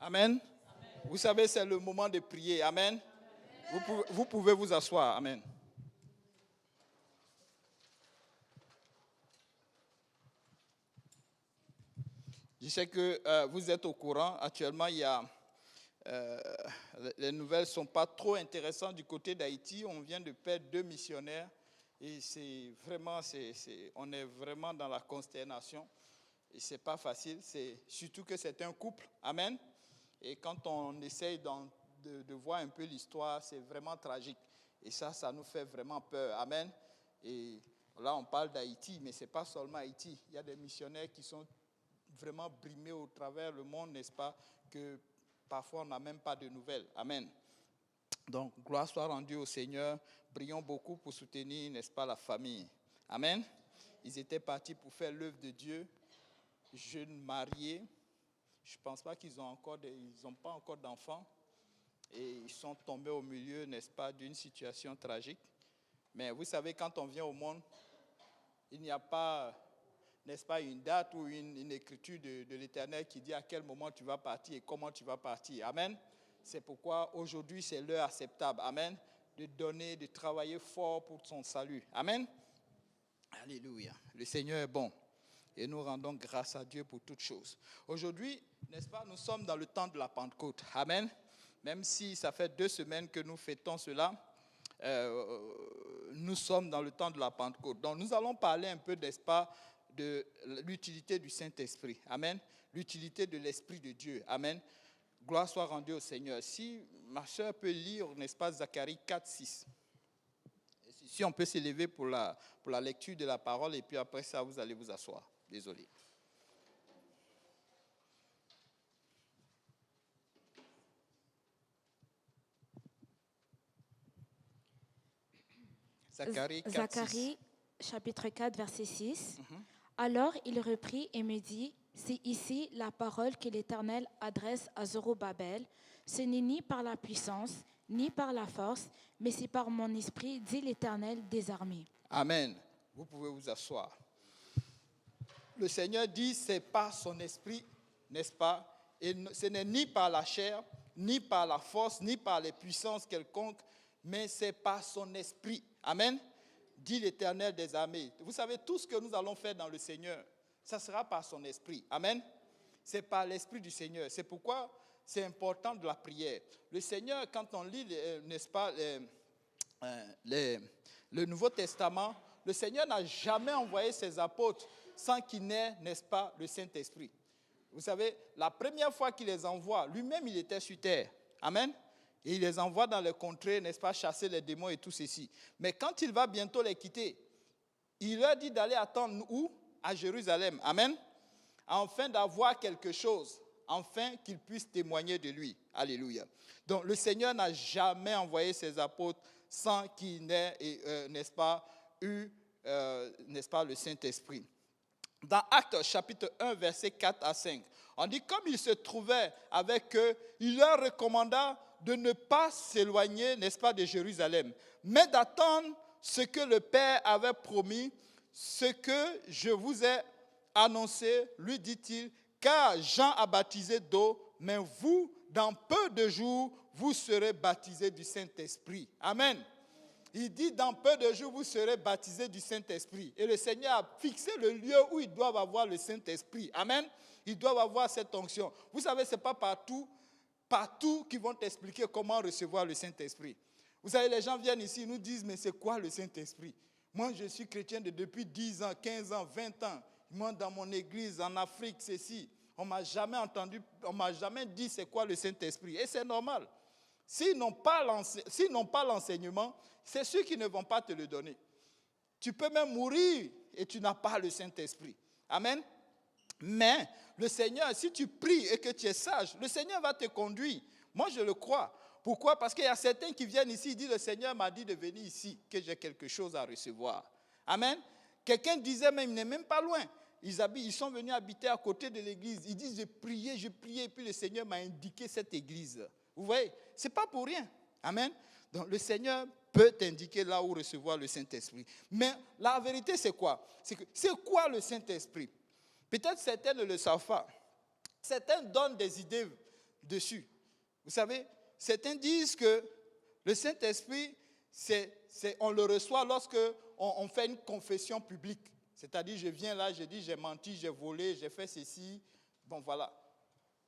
Amen. Vous savez, c'est le moment de prier. Amen. Vous pouvez vous asseoir. Amen. Je sais que vous êtes au courant. Actuellement, les nouvelles ne sont pas trop intéressantes du côté d'Haïti. On vient de perdre 2 missionnaires. Et c'est vraiment, on est vraiment dans la consternation. Et ce n'est pas facile. Surtout que c'est un couple. Amen. Et quand on essaye de voir un peu l'histoire, c'est vraiment tragique. Et ça nous fait vraiment peur. Amen. Et là, on parle d'Haïti, mais ce n'est pas seulement Haïti. Il y a des missionnaires qui sont vraiment brimés au travers le monde, n'est-ce pas, que parfois on n'a même pas de nouvelles. Amen. Donc, gloire soit rendue au Seigneur. Prions beaucoup pour soutenir, n'est-ce pas, la famille. Amen. Ils étaient partis pour faire l'œuvre de Dieu, jeunes mariés. Je ne pense pas qu'ils n'ont pas encore d'enfants. Et ils sont tombés au milieu, n'est-ce pas, d'une situation tragique. Mais vous savez, quand on vient au monde, il n'y a pas, n'est-ce pas, une date ou une écriture de l'Éternel qui dit à quel moment tu vas partir et comment tu vas partir. Amen. C'est pourquoi aujourd'hui, c'est l'heure acceptable. Amen. De donner, de travailler fort pour son salut. Amen. Alléluia. Le Seigneur est bon. Et nous rendons grâce à Dieu pour toutes choses. Aujourd'hui, n'est-ce pas, nous sommes dans le temps de la Pentecôte. Amen. Même si ça fait 2 semaines que nous fêtons cela, nous sommes dans le temps de la Pentecôte. Donc nous allons parler un peu, n'est-ce pas, de l'utilité du Saint-Esprit. Amen. L'utilité de l'Esprit de Dieu. Amen. Gloire soit rendue au Seigneur. Si ma soeur peut lire, n'est-ce pas, Zacharie 4, 6. Si on peut s'élever pour la lecture de la parole, et puis après ça, vous allez vous asseoir. Désolé. Zacharie, chapitre 4, verset 6. Alors il reprit et me dit, c'est ici la parole que l'Éternel adresse à Zorobabel. Ce n'est ni par la puissance, ni par la force, mais c'est par mon esprit, dit l'Éternel des armées. Amen. Vous pouvez vous asseoir. Le Seigneur dit, c'est par son esprit, n'est-ce pas? Et ce n'est ni par la chair, ni par la force, ni par les puissances quelconques, mais c'est par son esprit. Amen. Dit l'Éternel des armées. Vous savez, tout ce que nous allons faire dans le Seigneur, ça sera par son esprit. Amen. C'est par l'esprit du Seigneur. C'est pourquoi c'est important de la prière. Le Seigneur, quand on lit, n'est-ce pas, le Nouveau Testament, le Seigneur n'a jamais envoyé ses apôtres sans qu'il n'ait, n'est-ce pas, le Saint-Esprit. Vous savez, la première fois qu'il les envoie, lui-même, il était sur terre. Amen. Et il les envoie dans les contrées, n'est-ce pas, chasser les démons et tout ceci. Mais quand il va bientôt les quitter, il leur dit d'aller attendre où? À Jérusalem. Amen. Afin d'avoir quelque chose, afin qu'ils puissent témoigner de lui. Alléluia. Donc, le Seigneur n'a jamais envoyé ses apôtres sans qu'il n'ait, n'est-ce pas, eu, n'est-ce pas, le Saint-Esprit. Dans Actes chapitre 1, verset 4 à 5, on dit comme il se trouvait avec eux, il leur recommanda de ne pas s'éloigner, n'est-ce pas, de Jérusalem, mais d'attendre ce que le Père avait promis, ce que je vous ai annoncé, lui dit-il, car Jean a baptisé d'eau, mais vous, dans peu de jours, vous serez baptisés du Saint-Esprit. Amen. Il dit, dans peu de jours, vous serez baptisés du Saint-Esprit. Et le Seigneur a fixé le lieu où ils doivent avoir le Saint-Esprit. Amen. Ils doivent avoir cette onction. Vous savez, ce n'est pas partout qu'ils vont t'expliquer comment recevoir le Saint-Esprit. Vous savez, les gens viennent ici, ils nous disent, mais c'est quoi le Saint-Esprit? Moi, je suis chrétien depuis 10 ans, 15 ans, 20 ans. Moi, dans mon église, en Afrique, ceci. On ne m'a jamais entendu, on ne m'a jamais dit c'est quoi le Saint-Esprit. Et c'est normal. S'ils n'ont pas l'enseignement, c'est sûr qu'ils ne vont pas te le donner. Tu peux même mourir et tu n'as pas le Saint-Esprit. Amen. Mais le Seigneur, si tu pries et que tu es sage, le Seigneur va te conduire. Moi, je le crois. Pourquoi? Parce qu'il y a certains qui viennent ici, ils disent, le Seigneur m'a dit de venir ici, que j'ai quelque chose à recevoir. Amen. Quelqu'un disait même, il n'est même pas loin. Ils sont venus habiter à côté de l'église. Ils disent, j'ai prié, et puis le Seigneur m'a indiqué cette église. Vous voyez, ce n'est pas pour rien. Amen. Donc le Seigneur peut t'indiquer là où recevoir le Saint-Esprit. Mais la vérité, c'est quoi? C'est quoi le Saint-Esprit? Peut-être certains ne le savent pas. Certains donnent des idées dessus. Vous savez, certains disent que le Saint-Esprit, on le reçoit lorsque on fait une confession publique. C'est-à-dire, je viens là, je dis, j'ai menti, j'ai volé, j'ai fait ceci. Bon, voilà.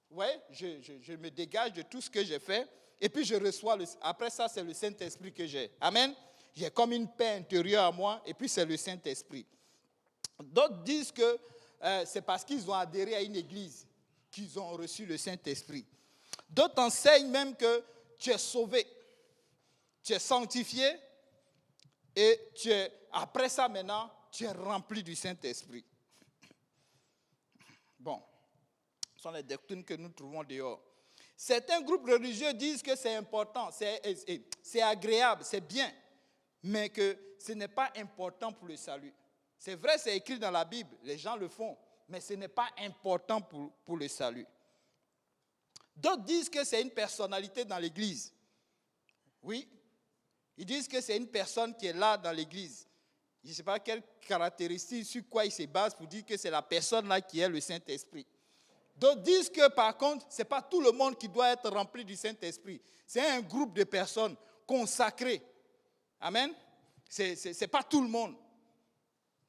Ouais, je me dégage de tout ce que j'ai fait. Et puis, je reçois, après ça, c'est le Saint-Esprit que j'ai. Amen. J'ai comme une paix intérieure à moi, et puis c'est le Saint-Esprit. D'autres disent que c'est parce qu'ils ont adhéré à une église qu'ils ont reçu le Saint-Esprit. D'autres enseignent même que tu es sauvé, tu es sanctifié, et après ça maintenant, tu es rempli du Saint-Esprit. Bon, ce sont les doctrines que nous trouvons dehors. Certains groupes religieux disent que c'est important, c'est agréable, c'est bien, mais que ce n'est pas important pour le salut. C'est vrai, c'est écrit dans la Bible, les gens le font, mais ce n'est pas important pour le salut. D'autres disent que c'est une personnalité dans l'église. Oui, ils disent que c'est une personne qui est là dans l'église. Je ne sais pas quelle caractéristique, sur quoi ils se basent pour dire que c'est la personne là qui est le Saint-Esprit. D'autres disent que par contre, ce n'est pas tout le monde qui doit être rempli du Saint-Esprit. C'est un groupe de personnes consacrées. Amen. Ce n'est pas tout le monde.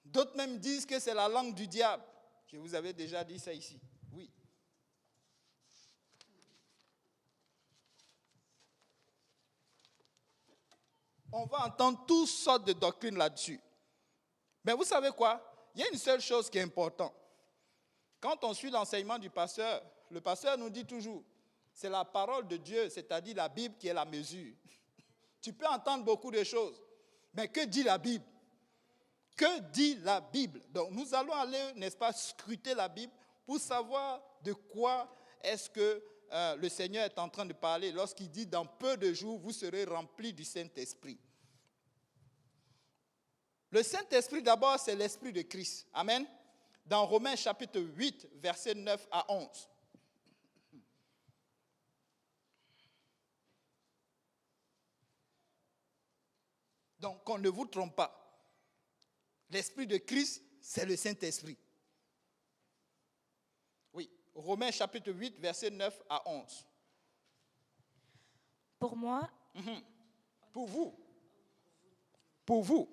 D'autres même disent que c'est la langue du diable. Je vous avais déjà dit ça ici. Oui. On va entendre toutes sortes de doctrines là-dessus. Mais vous savez quoi? Il y a une seule chose qui est importante. Quand on suit l'enseignement du pasteur, le pasteur nous dit toujours, c'est la parole de Dieu, c'est-à-dire la Bible qui est la mesure. Tu peux entendre beaucoup de choses, mais que dit la Bible? Que dit la Bible? Donc nous allons aller, n'est-ce pas, scruter la Bible pour savoir de quoi est-ce que le Seigneur est en train de parler lorsqu'il dit dans peu de jours, vous serez remplis du Saint-Esprit. Le Saint-Esprit d'abord, c'est l'Esprit de Christ. Amen. Dans Romains chapitre 8, versets 9 à 11. Donc, qu'on ne vous trompe pas. L'Esprit de Christ, c'est le Saint-Esprit. Oui, Romains chapitre 8, versets 9 à 11. Pour moi, Pour vous. Pour vous.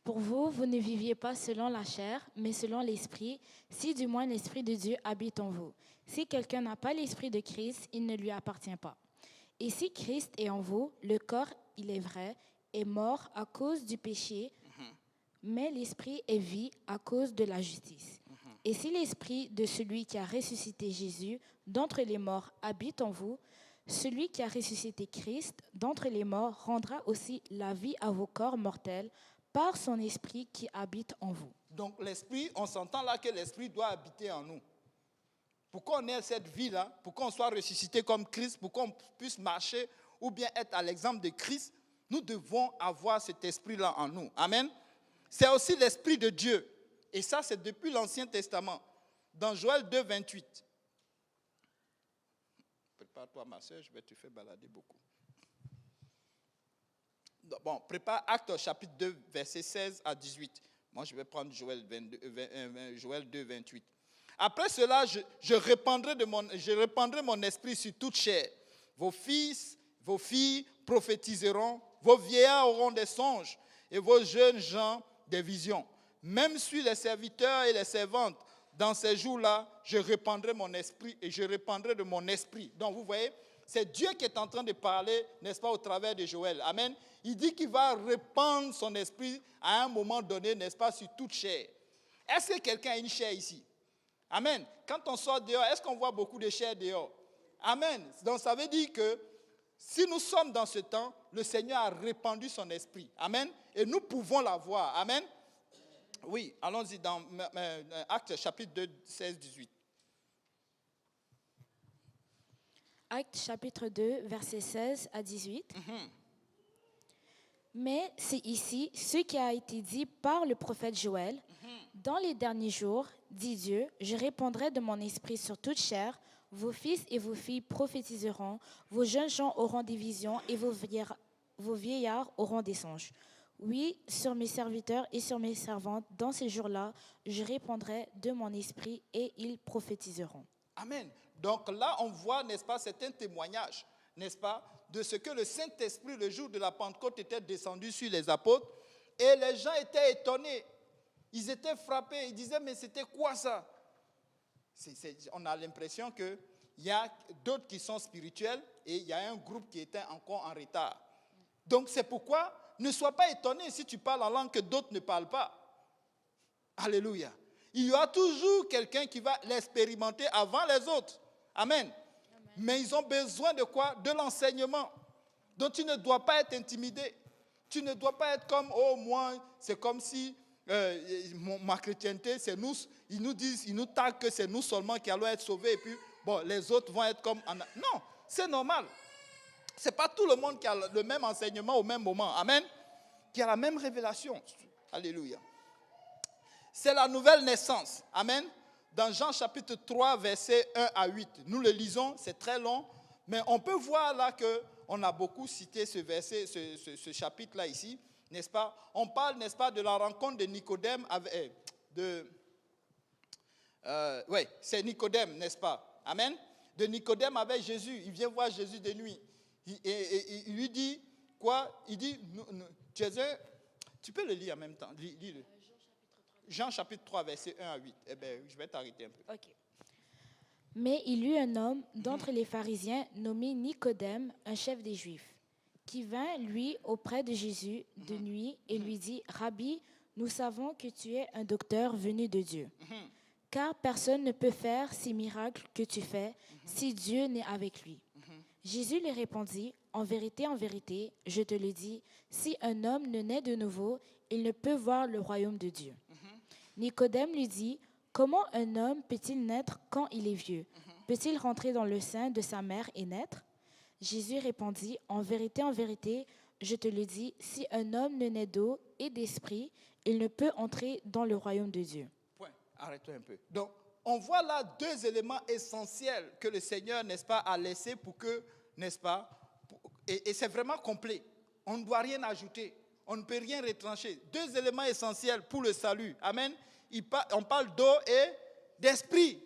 Pour vous, vous ne viviez pas selon la chair, mais selon l'Esprit, si du moins l'Esprit de Dieu habite en vous. Si quelqu'un n'a pas l'Esprit de Christ, il ne lui appartient pas. Et si Christ est en vous, le corps, il est vrai, est mort à cause du péché, mais l'Esprit est vie à cause de la justice. Et si l'Esprit de celui qui a ressuscité Jésus d'entre les morts habite en vous, celui qui a ressuscité Christ d'entre les morts rendra aussi la vie à vos corps mortels par son Esprit qui habite en vous. Donc l'Esprit, on s'entend là que l'Esprit doit habiter en nous. Pour qu'on ait cette vie-là, pour qu'on soit ressuscité comme Christ, pour qu'on puisse marcher ou bien être à l'exemple de Christ, nous devons avoir cet esprit-là en nous. Amen. C'est aussi l'Esprit de Dieu. Et ça, c'est depuis l'Ancien Testament. Dans Joël 2, 28. Prépare-toi, ma soeur, je vais te faire balader beaucoup. Bon, prépare Actes chapitre 2, versets 16 à 18. Moi, je vais prendre Joël 2, 28. Après cela, je répandrai mon esprit sur toute chair. Vos fils, vos filles prophétiseront, vos vieillards auront des songes et vos jeunes gens des visions. Même sur les serviteurs et les servantes, dans ces jours-là, je répandrai mon esprit et je répandrai de mon esprit. Donc vous voyez, c'est Dieu qui est en train de parler, n'est-ce pas, au travers de Joël. Amen. Il dit qu'il va répandre son esprit à un moment donné, n'est-ce pas, sur toute chair. Est-ce que quelqu'un a une chair ici? Amen. Quand on sort dehors, est-ce qu'on voit beaucoup de chair dehors? Amen. Donc ça veut dire que si nous sommes dans ce temps, le Seigneur a répandu son esprit. Amen. Et nous pouvons l'avoir. Amen. Oui, allons-y dans Actes chapitre 2, 16, 18. Actes chapitre 2, versets 16 à 18. Mais c'est ici ce qui a été dit par le prophète Joël. Dans les derniers jours, dit Dieu, je répandrai de mon esprit sur toute chair. Vos fils et vos filles prophétiseront, vos jeunes gens auront des visions et vos vieillards auront des songes. Oui, sur mes serviteurs et sur mes servantes, dans ces jours-là, je répandrai de mon esprit et ils prophétiseront. Amen. Donc là, on voit, n'est-ce pas, c'est un témoignage, n'est-ce pas, de ce que le Saint-Esprit, le jour de la Pentecôte, était descendu sur les apôtres. Et les gens étaient étonnés. Ils étaient frappés. Ils disaient, mais c'était quoi ça? On a l'impression qu'il y a d'autres qui sont spirituels et il y a un groupe qui était encore en retard. Donc c'est pourquoi ne sois pas étonné si tu parles en langue que d'autres ne parlent pas. Alléluia. Il y aura toujours quelqu'un qui va l'expérimenter avant les autres. Amen. Mais ils ont besoin de quoi? De l'enseignement. Donc tu ne dois pas être intimidé. Tu ne dois pas être comme, oh moi, c'est comme si ma chrétienté, c'est nous. Ils nous disent, ils nous taguent que c'est nous seulement qui allons être sauvés. Et puis, bon, les autres vont être comme... Non, c'est normal. Ce n'est pas tout le monde qui a le même enseignement au même moment. Amen. Qui a la même révélation. Alléluia. C'est la nouvelle naissance. Amen. Dans Jean chapitre 3, versets 1 à 8. Nous le lisons, c'est très long. Mais on peut voir là qu'on a beaucoup cité ce verset, ce chapitre-là ici. N'est-ce pas? On parle, n'est-ce pas, de la rencontre de Nicodème avec... oui, c'est Nicodème, n'est-ce pas? Amen. De Nicodème avec Jésus. Il vient voir Jésus de nuit. Et il lui dit quoi? Il dit, Jésus, tu peux le lire en même temps. Lis-le. Jean chapitre 3, verset 1 à 8. Eh bien, je vais t'arrêter un peu. Ok. Mais il y eut un homme d'entre les pharisiens nommé Nicodème, un chef des Juifs, qui vint, lui, auprès de Jésus de nuit et lui dit, Rabbi, nous savons que tu es un docteur venu de Dieu, car personne ne peut faire ces miracles que tu fais si Dieu n'est avec lui. Jésus lui répondit, en vérité, je te le dis, si un homme ne naît de nouveau, il ne peut voir le royaume de Dieu. Nicodème lui dit, comment un homme peut-il naître quand il est vieux? Peut-il rentrer dans le sein de sa mère et naître? Jésus répondit, en vérité, je te le dis, si un homme ne naît d'eau et d'esprit, il ne peut entrer dans le royaume de Dieu. Point. Arrête-toi un peu. Donc, on voit là deux éléments essentiels que le Seigneur, n'est-ce pas, a laissés pour que, n'est-ce pas, et c'est vraiment complet. On ne doit rien ajouter. On ne peut rien retrancher. Deux éléments essentiels pour le salut. Amen. On parle d'eau et d'esprit.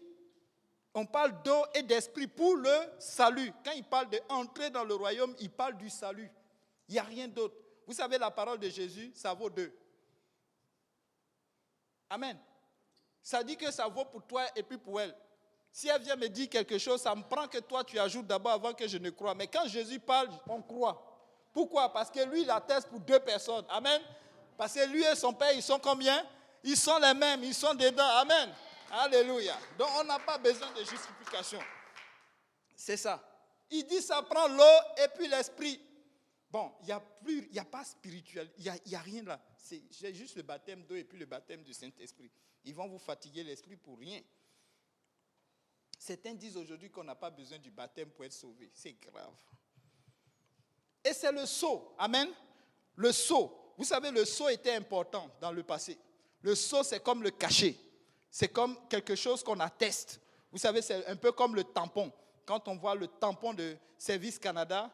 On parle d'eau et d'esprit pour le salut. Quand il parle d'entrer dans le royaume, il parle du salut. Il n'y a rien d'autre. Vous savez, la parole de Jésus, ça vaut deux. Amen. Ça dit que ça vaut pour toi et puis pour elle. Si elle vient me dire quelque chose, ça me prend que toi tu ajoutes d'abord avant que je ne croie. Mais quand Jésus parle, on croit. Pourquoi? Parce que lui, il atteste pour deux personnes. Amen. Parce que lui et son père, ils sont combien? Ils sont les mêmes, ils sont dedans. Amen. Alléluia. Donc on n'a pas besoin de justification. C'est ça. Il dit ça prend l'eau et puis l'esprit. Bon, il n'y a pas spirituel, il n'y a rien là. C'est juste le baptême d'eau et puis le baptême du Saint-Esprit. Ils vont vous fatiguer l'esprit pour rien. Certains disent aujourd'hui qu'on n'a pas besoin du baptême pour être sauvé. C'est grave. Et c'est le sceau. Amen. Le sceau. Vous savez, le sceau était important dans le passé. Le sceau, c'est comme le cachet. C'est comme quelque chose qu'on atteste. Vous savez, c'est un peu comme le tampon. Quand on voit le tampon de Service Canada,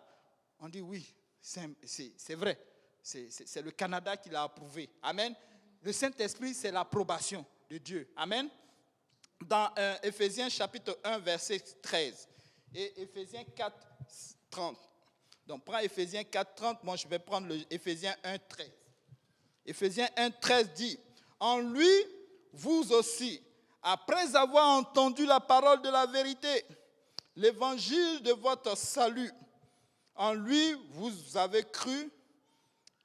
on dit oui, c'est vrai. C'est le Canada qui l'a approuvé. Amen. Le Saint-Esprit, c'est l'approbation de Dieu. Amen. Dans Éphésiens chapitre 1, verset 13 et Éphésiens 4, 30. Donc, prends Éphésiens 4, 30. Moi, je vais prendre Éphésiens 1, 13. Éphésiens 1, 13 dit, en lui, vous aussi, après avoir entendu la parole de la vérité, l'évangile de votre salut, en lui, vous avez cru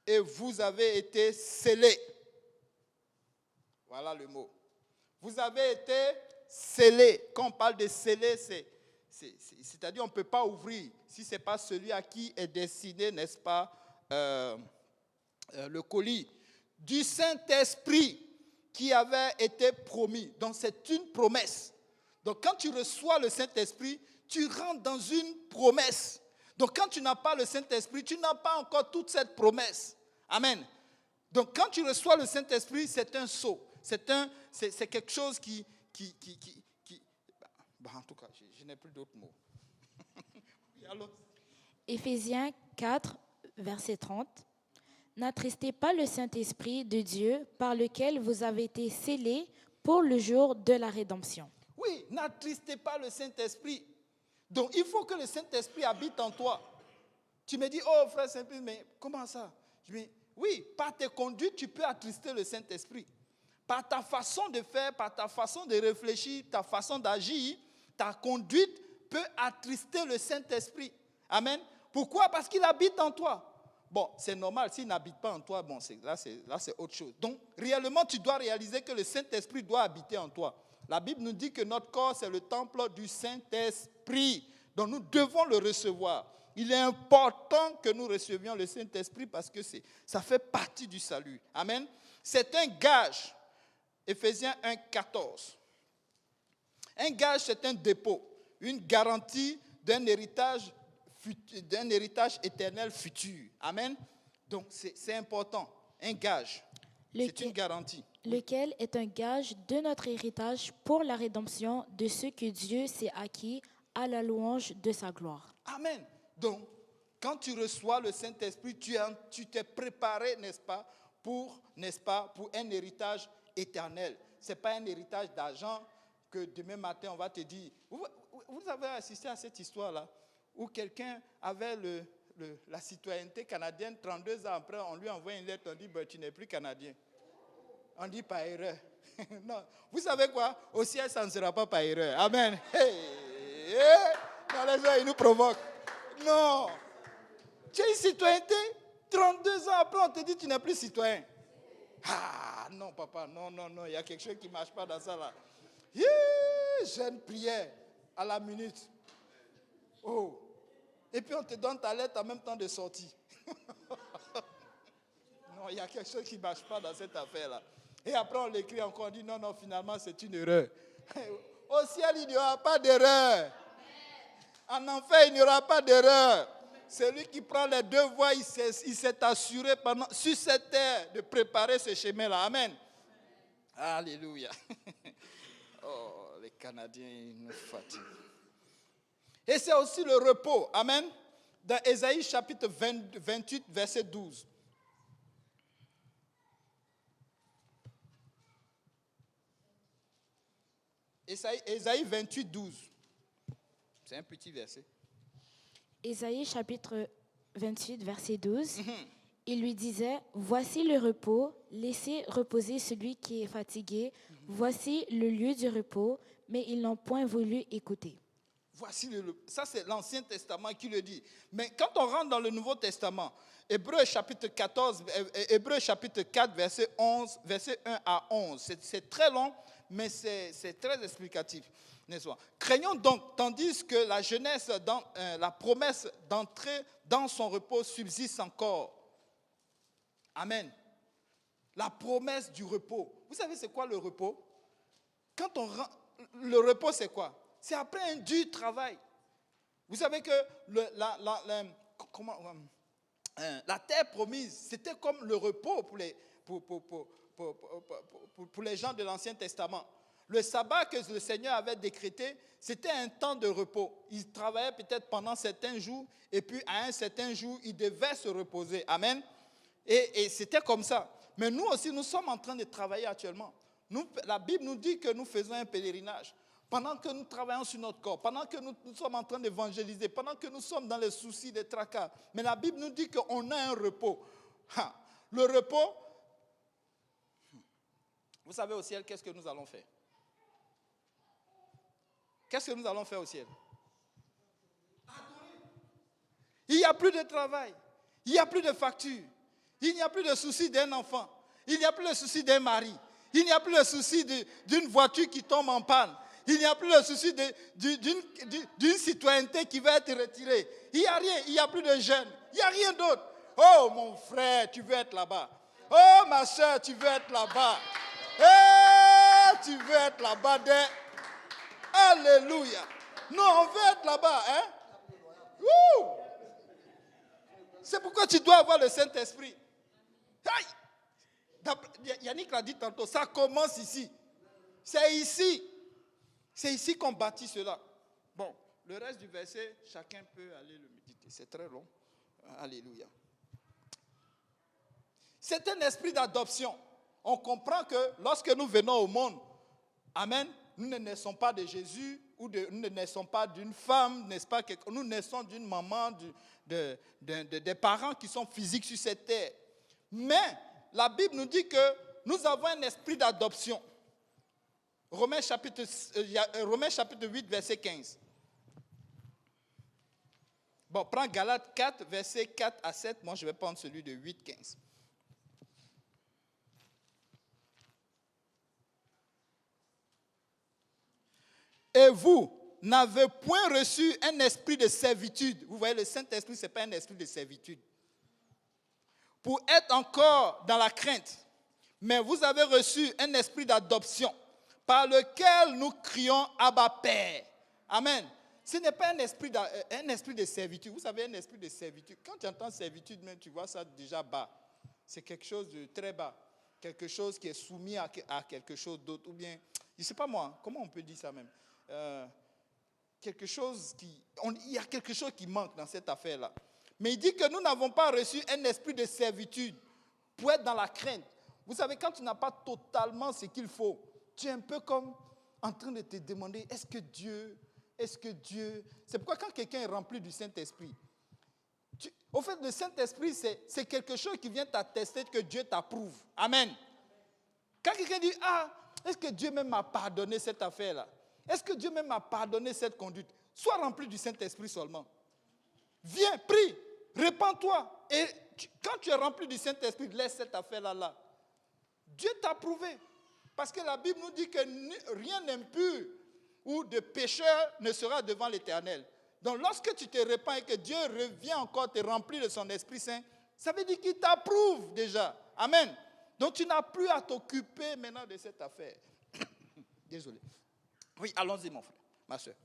et vous avez été scellés. Voilà le mot. Vous avez été scellés. Quand on parle de scellés, c'est-à-dire on ne peut pas ouvrir si ce n'est pas celui à qui est destiné, n'est-ce pas, le colis. Du Saint-Esprit qui avait été promis. Donc c'est une promesse. Donc quand tu reçois le Saint-Esprit, tu rentres dans une promesse. Donc quand tu n'as pas le Saint-Esprit, tu n'as pas encore toute cette promesse. Amen. Donc quand tu reçois le Saint-Esprit, c'est un sceau. C'est quelque chose qui en tout cas, je n'ai plus d'autres mots. Éphésiens 4, verset 30. N'attristez pas le Saint-Esprit de Dieu par lequel vous avez été scellés pour le jour de la rédemption. Oui, n'attristez pas le Saint-Esprit. Donc, il faut que le Saint-Esprit habite en toi. Tu me dis, oh frère Saint-Esprit, mais comment ça? Je dis, oui, par tes conduites, tu peux attrister le Saint-Esprit. Par ta façon de faire, par ta façon de réfléchir, ta façon d'agir, ta conduite peut attrister le Saint-Esprit. Amen. Pourquoi? Parce qu'il habite en toi. Bon, c'est normal, s'il n'habite pas en toi, bon, là, c'est autre chose. Donc, réellement, tu dois réaliser que le Saint-Esprit doit habiter en toi. La Bible nous dit que notre corps, c'est le temple du Saint-Esprit. Donc, nous devons le recevoir. Il est important que nous recevions le Saint-Esprit parce que ça fait partie du salut. Amen. C'est un gage. Éphésiens 1, 14. Un gage, c'est un dépôt, une garantie d'un héritage éternel futur. Amen. Donc, c'est important. Un gage. C'est une garantie. Lequel est un gage de notre héritage pour la rédemption de ce que Dieu s'est acquis à la louange de sa gloire. Amen. Donc, quand tu reçois le Saint-Esprit, tu t'es préparé, n'est-ce pas, pour un héritage éternel. Ce n'est pas un héritage d'argent que demain matin, on va te dire. Vous avez assisté à cette histoire-là, où quelqu'un avait la citoyenneté canadienne, 32 ans après, on lui envoie une lettre, on dit, tu n'es plus canadien. On dit par erreur. Non. Vous savez quoi? Au ciel, ça ne sera pas par erreur. Amen. Dans les gens, ils nous provoquent. Non. Tu as une citoyenneté, 32 ans après, on te dit tu n'es plus citoyen. Ah, non, papa, non, il y a quelque chose qui ne marche pas dans ça là. Jeune prière à la minute. Oh. Et puis on te donne ta lettre en même temps de sortie. Non, il y a quelque chose qui ne marche pas dans cette affaire-là. Et après on l'écrit encore, on dit non, finalement c'est une erreur. Au ciel, il n'y aura pas d'erreur. En enfer, il n'y aura pas d'erreur. Celui qui prend les deux voies, il s'est assuré sur cette terre de préparer ce chemin-là. Amen. Alléluia. Oh, les Canadiens, ils nous fatiguent. Et c'est aussi le repos. Amen. Dans Ésaïe chapitre 28, verset 12. Ésaïe 28, 12. C'est un petit verset. Ésaïe chapitre 28, verset 12. Il lui disait, voici le repos, laissez reposer celui qui est fatigué. Voici le lieu du repos, mais ils n'ont point voulu écouter. Voici ça c'est l'Ancien Testament qui le dit. Mais quand on rentre dans le Nouveau Testament, Hébreux chapitre 4, verset 1 à 11. C'est très long, mais c'est très explicatif. N'est-ce pas? Craignons donc, tandis que la jeunesse, la promesse d'entrer dans son repos subsiste encore. Amen. La promesse du repos. Vous savez c'est quoi le repos? Le repos c'est quoi? C'est après un dur travail. Vous savez que la terre promise, c'était comme le repos pour les gens de l'Ancien Testament. Le sabbat que le Seigneur avait décrété, c'était un temps de repos. Ils travaillaient peut-être pendant certains jours, et puis à un certain jour, ils devaient se reposer. Amen. Et c'était comme ça. Mais nous aussi, nous sommes en train de travailler actuellement. La Bible nous dit que nous faisons un pèlerinage. Pendant que nous travaillons sur notre corps, pendant que nous sommes en train d'évangéliser, pendant que nous sommes dans les soucis, les tracas. Mais la Bible nous dit qu'on a un repos. Le repos, vous savez au ciel, qu'est-ce que nous allons faire? Qu'est-ce que nous allons faire au ciel? Il n'y a plus de travail. Il n'y a plus de facture. Il n'y a plus de souci d'un enfant. Il n'y a plus de souci d'un mari. Il n'y a plus de souci d'une voiture qui tombe en panne. Il n'y a plus de souci d'une citoyenneté qui va être retirée. Il n'y a rien. Il n'y a plus de jeunes. Il n'y a rien d'autre. Oh mon frère, tu veux être là-bas. Oh ma soeur, tu veux être là-bas. Tu veux être là-bas. Alléluia. Non, on veut être là-bas. Hein? C'est pourquoi tu dois avoir le Saint-Esprit. Aïe! Yannick l'a dit tantôt, ça commence ici. C'est ici. C'est ici qu'on bâtit cela. Bon, le reste du verset, chacun peut aller le méditer. C'est très long. Alléluia. C'est un esprit d'adoption. On comprend que lorsque nous venons au monde, amen, nous ne naissons pas de Jésus ou nous ne naissons pas d'une femme, n'est-ce pas? Nous naissons d'une maman, des parents qui sont physiques sur cette terre. Mais la Bible nous dit que nous avons un esprit d'adoption. Romains chapitre 8, verset 15. Bon, prends Galates 4, verset 4 à 7. Moi, je vais prendre celui de 8, 15. Et vous n'avez point reçu un esprit de servitude. Vous voyez, le Saint-Esprit, ce n'est pas un esprit de servitude. Pour être encore dans la crainte. Mais vous avez reçu un esprit d'adoption par lequel nous crions Abba Père. Amen. Ce n'est pas un esprit de servitude. Vous savez, un esprit de servitude. Quand tu entends servitude, même, tu vois ça déjà bas. C'est quelque chose de très bas. Quelque chose qui est soumis à quelque chose d'autre. Ou bien, je ne sais pas moi, comment on peut dire ça même. Il y a quelque chose qui manque dans cette affaire-là. Mais il dit que nous n'avons pas reçu un esprit de servitude pour être dans la crainte. Vous savez, quand tu n'as pas totalement ce qu'il faut, tu es un peu comme en train de te demander, est-ce que Dieu... C'est pourquoi quand quelqu'un est rempli du Saint-Esprit, au fait, le Saint-Esprit, c'est quelque chose qui vient t'attester que Dieu t'approuve. Amen. Quand quelqu'un dit, est-ce que Dieu même m'a pardonné cette affaire-là? Est-ce que Dieu même m'a pardonné cette conduite? Sois rempli du Saint-Esprit seulement. Viens, prie, répands-toi. Et quand tu es rempli du Saint-Esprit, laisse cette affaire-là. Dieu t'a approuvé. Parce que la Bible nous dit que rien d'impur ou de pécheur ne sera devant l'Éternel. Donc lorsque tu te répands et que Dieu revient encore te remplir de son Esprit Saint, ça veut dire qu'il t'approuve déjà. Amen. Donc tu n'as plus à t'occuper maintenant de cette affaire. Désolé. Oui, allons-y mon frère, ma soeur.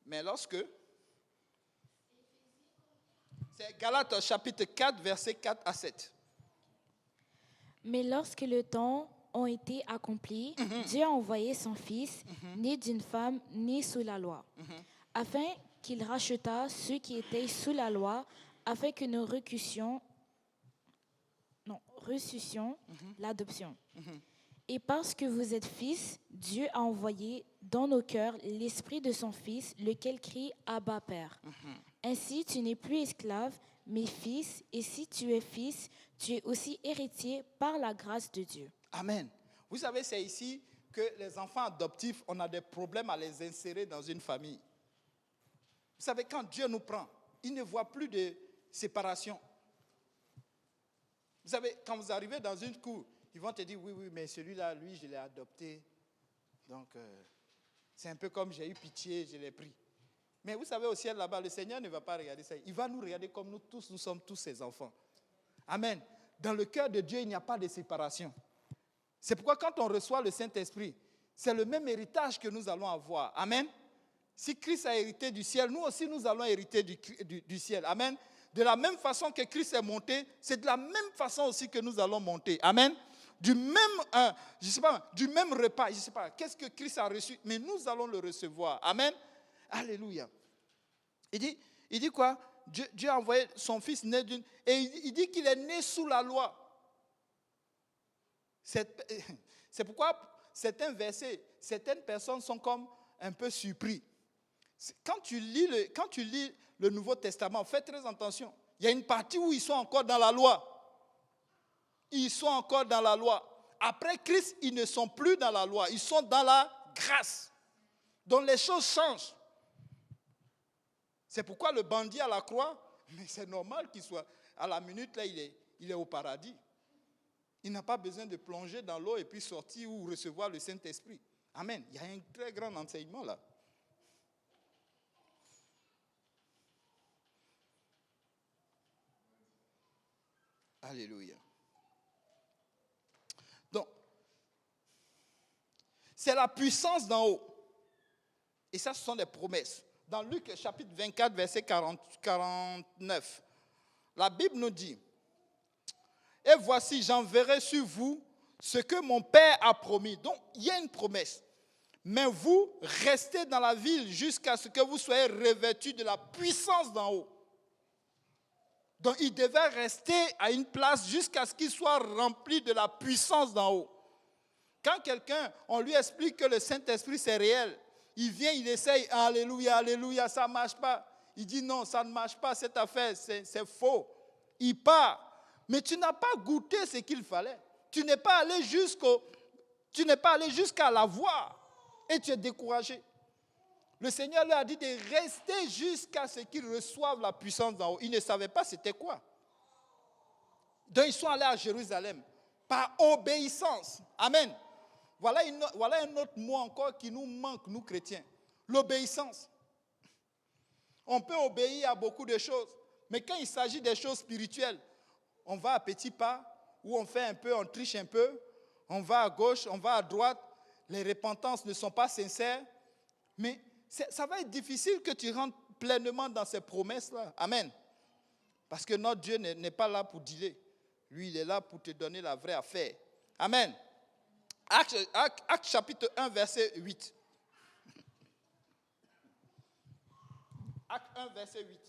Mais lorsque... C'est Galates chapitre 4, versets 4 à 7. Mais lorsque le temps a été accompli, Dieu a envoyé son Fils, né d'une femme, né sous la loi, afin qu'il rachetât ceux qui étaient sous la loi, afin que nous reçussions l'adoption. Et parce que vous êtes fils, Dieu a envoyé dans nos cœurs l'esprit de son Fils, lequel crie « Abba, Père ». Ainsi, tu n'es plus esclave, mais fils, et si tu es fils, tu es aussi héritier par la grâce de Dieu. Amen. Vous savez, c'est ici que les enfants adoptifs, on a des problèmes à les insérer dans une famille. Vous savez, quand Dieu nous prend, il ne voit plus de séparation. Vous savez, quand vous arrivez dans une cour, ils vont te dire, oui, mais celui-là, lui, je l'ai adopté. Donc, c'est un peu comme j'ai eu pitié, je l'ai pris. Mais vous savez, au ciel là-bas, le Seigneur ne va pas regarder ça. Il va nous regarder comme nous tous, nous sommes tous ses enfants. Amen. Dans le cœur de Dieu, il n'y a pas de séparation. C'est pourquoi quand on reçoit le Saint-Esprit, c'est le même héritage que nous allons avoir. Amen. Si Christ a hérité du ciel, nous aussi, nous allons hériter du ciel. Amen. De la même façon que Christ est monté, c'est de la même façon aussi que nous allons monter. Amen. Du même repas, je ne sais pas, qu'est-ce que Christ a reçu, mais nous allons le recevoir. Amen. Alléluia. Il dit quoi? Dieu a envoyé son fils né d'une... Et il dit qu'il est né sous la loi. C'est pourquoi certains versets, certaines personnes sont comme un peu surpris. Quand tu lis le Nouveau Testament, fais très attention. Il y a une partie où ils sont encore dans la loi. Ils sont encore dans la loi. Après Christ, ils ne sont plus dans la loi. Ils sont dans la grâce. Donc les choses changent. C'est pourquoi le bandit à la croix, mais c'est normal qu'il soit, à la minute là, il est au paradis. Il n'a pas besoin de plonger dans l'eau et puis sortir ou recevoir le Saint-Esprit. Amen. Il y a un très grand enseignement là. Alléluia. Donc, c'est la puissance d'en haut. Et ça, ce sont des promesses. Dans Luc chapitre 24, verset 49, la Bible nous dit, « Et voici, j'enverrai sur vous ce que mon Père a promis. » Donc, il y a une promesse. « Mais vous, restez dans la ville jusqu'à ce que vous soyez revêtus de la puissance d'en haut. » Donc il devait rester à une place jusqu'à ce qu'il soit rempli de la puissance d'en haut. Quand quelqu'un, on lui explique que le Saint-Esprit c'est réel, il vient, il essaye, alléluia, alléluia, ça ne marche pas. Il dit non, ça ne marche pas, cette affaire, c'est faux. Il part. Mais tu n'as pas goûté ce qu'il fallait. Tu n'es pas allé jusqu'à la voir et tu es découragé. Le Seigneur leur a dit de rester jusqu'à ce qu'ils reçoivent la puissance d'en haut. Ils ne savaient pas c'était quoi. Donc ils sont allés à Jérusalem par obéissance. Amen. Voilà un autre mot encore qui nous manque, nous chrétiens. L'obéissance. On peut obéir à beaucoup de choses, mais quand il s'agit des choses spirituelles, on va à petits pas, ou on fait un peu, on triche un peu, on va à gauche, on va à droite, les repentances ne sont pas sincères, mais ça va être difficile que tu rentres pleinement dans ces promesses-là. Amen. Parce que notre Dieu n'est pas là pour dealer. Lui, il est là pour te donner la vraie affaire. Amen. Acte chapitre 1, verset 8. Acte 1, verset 8.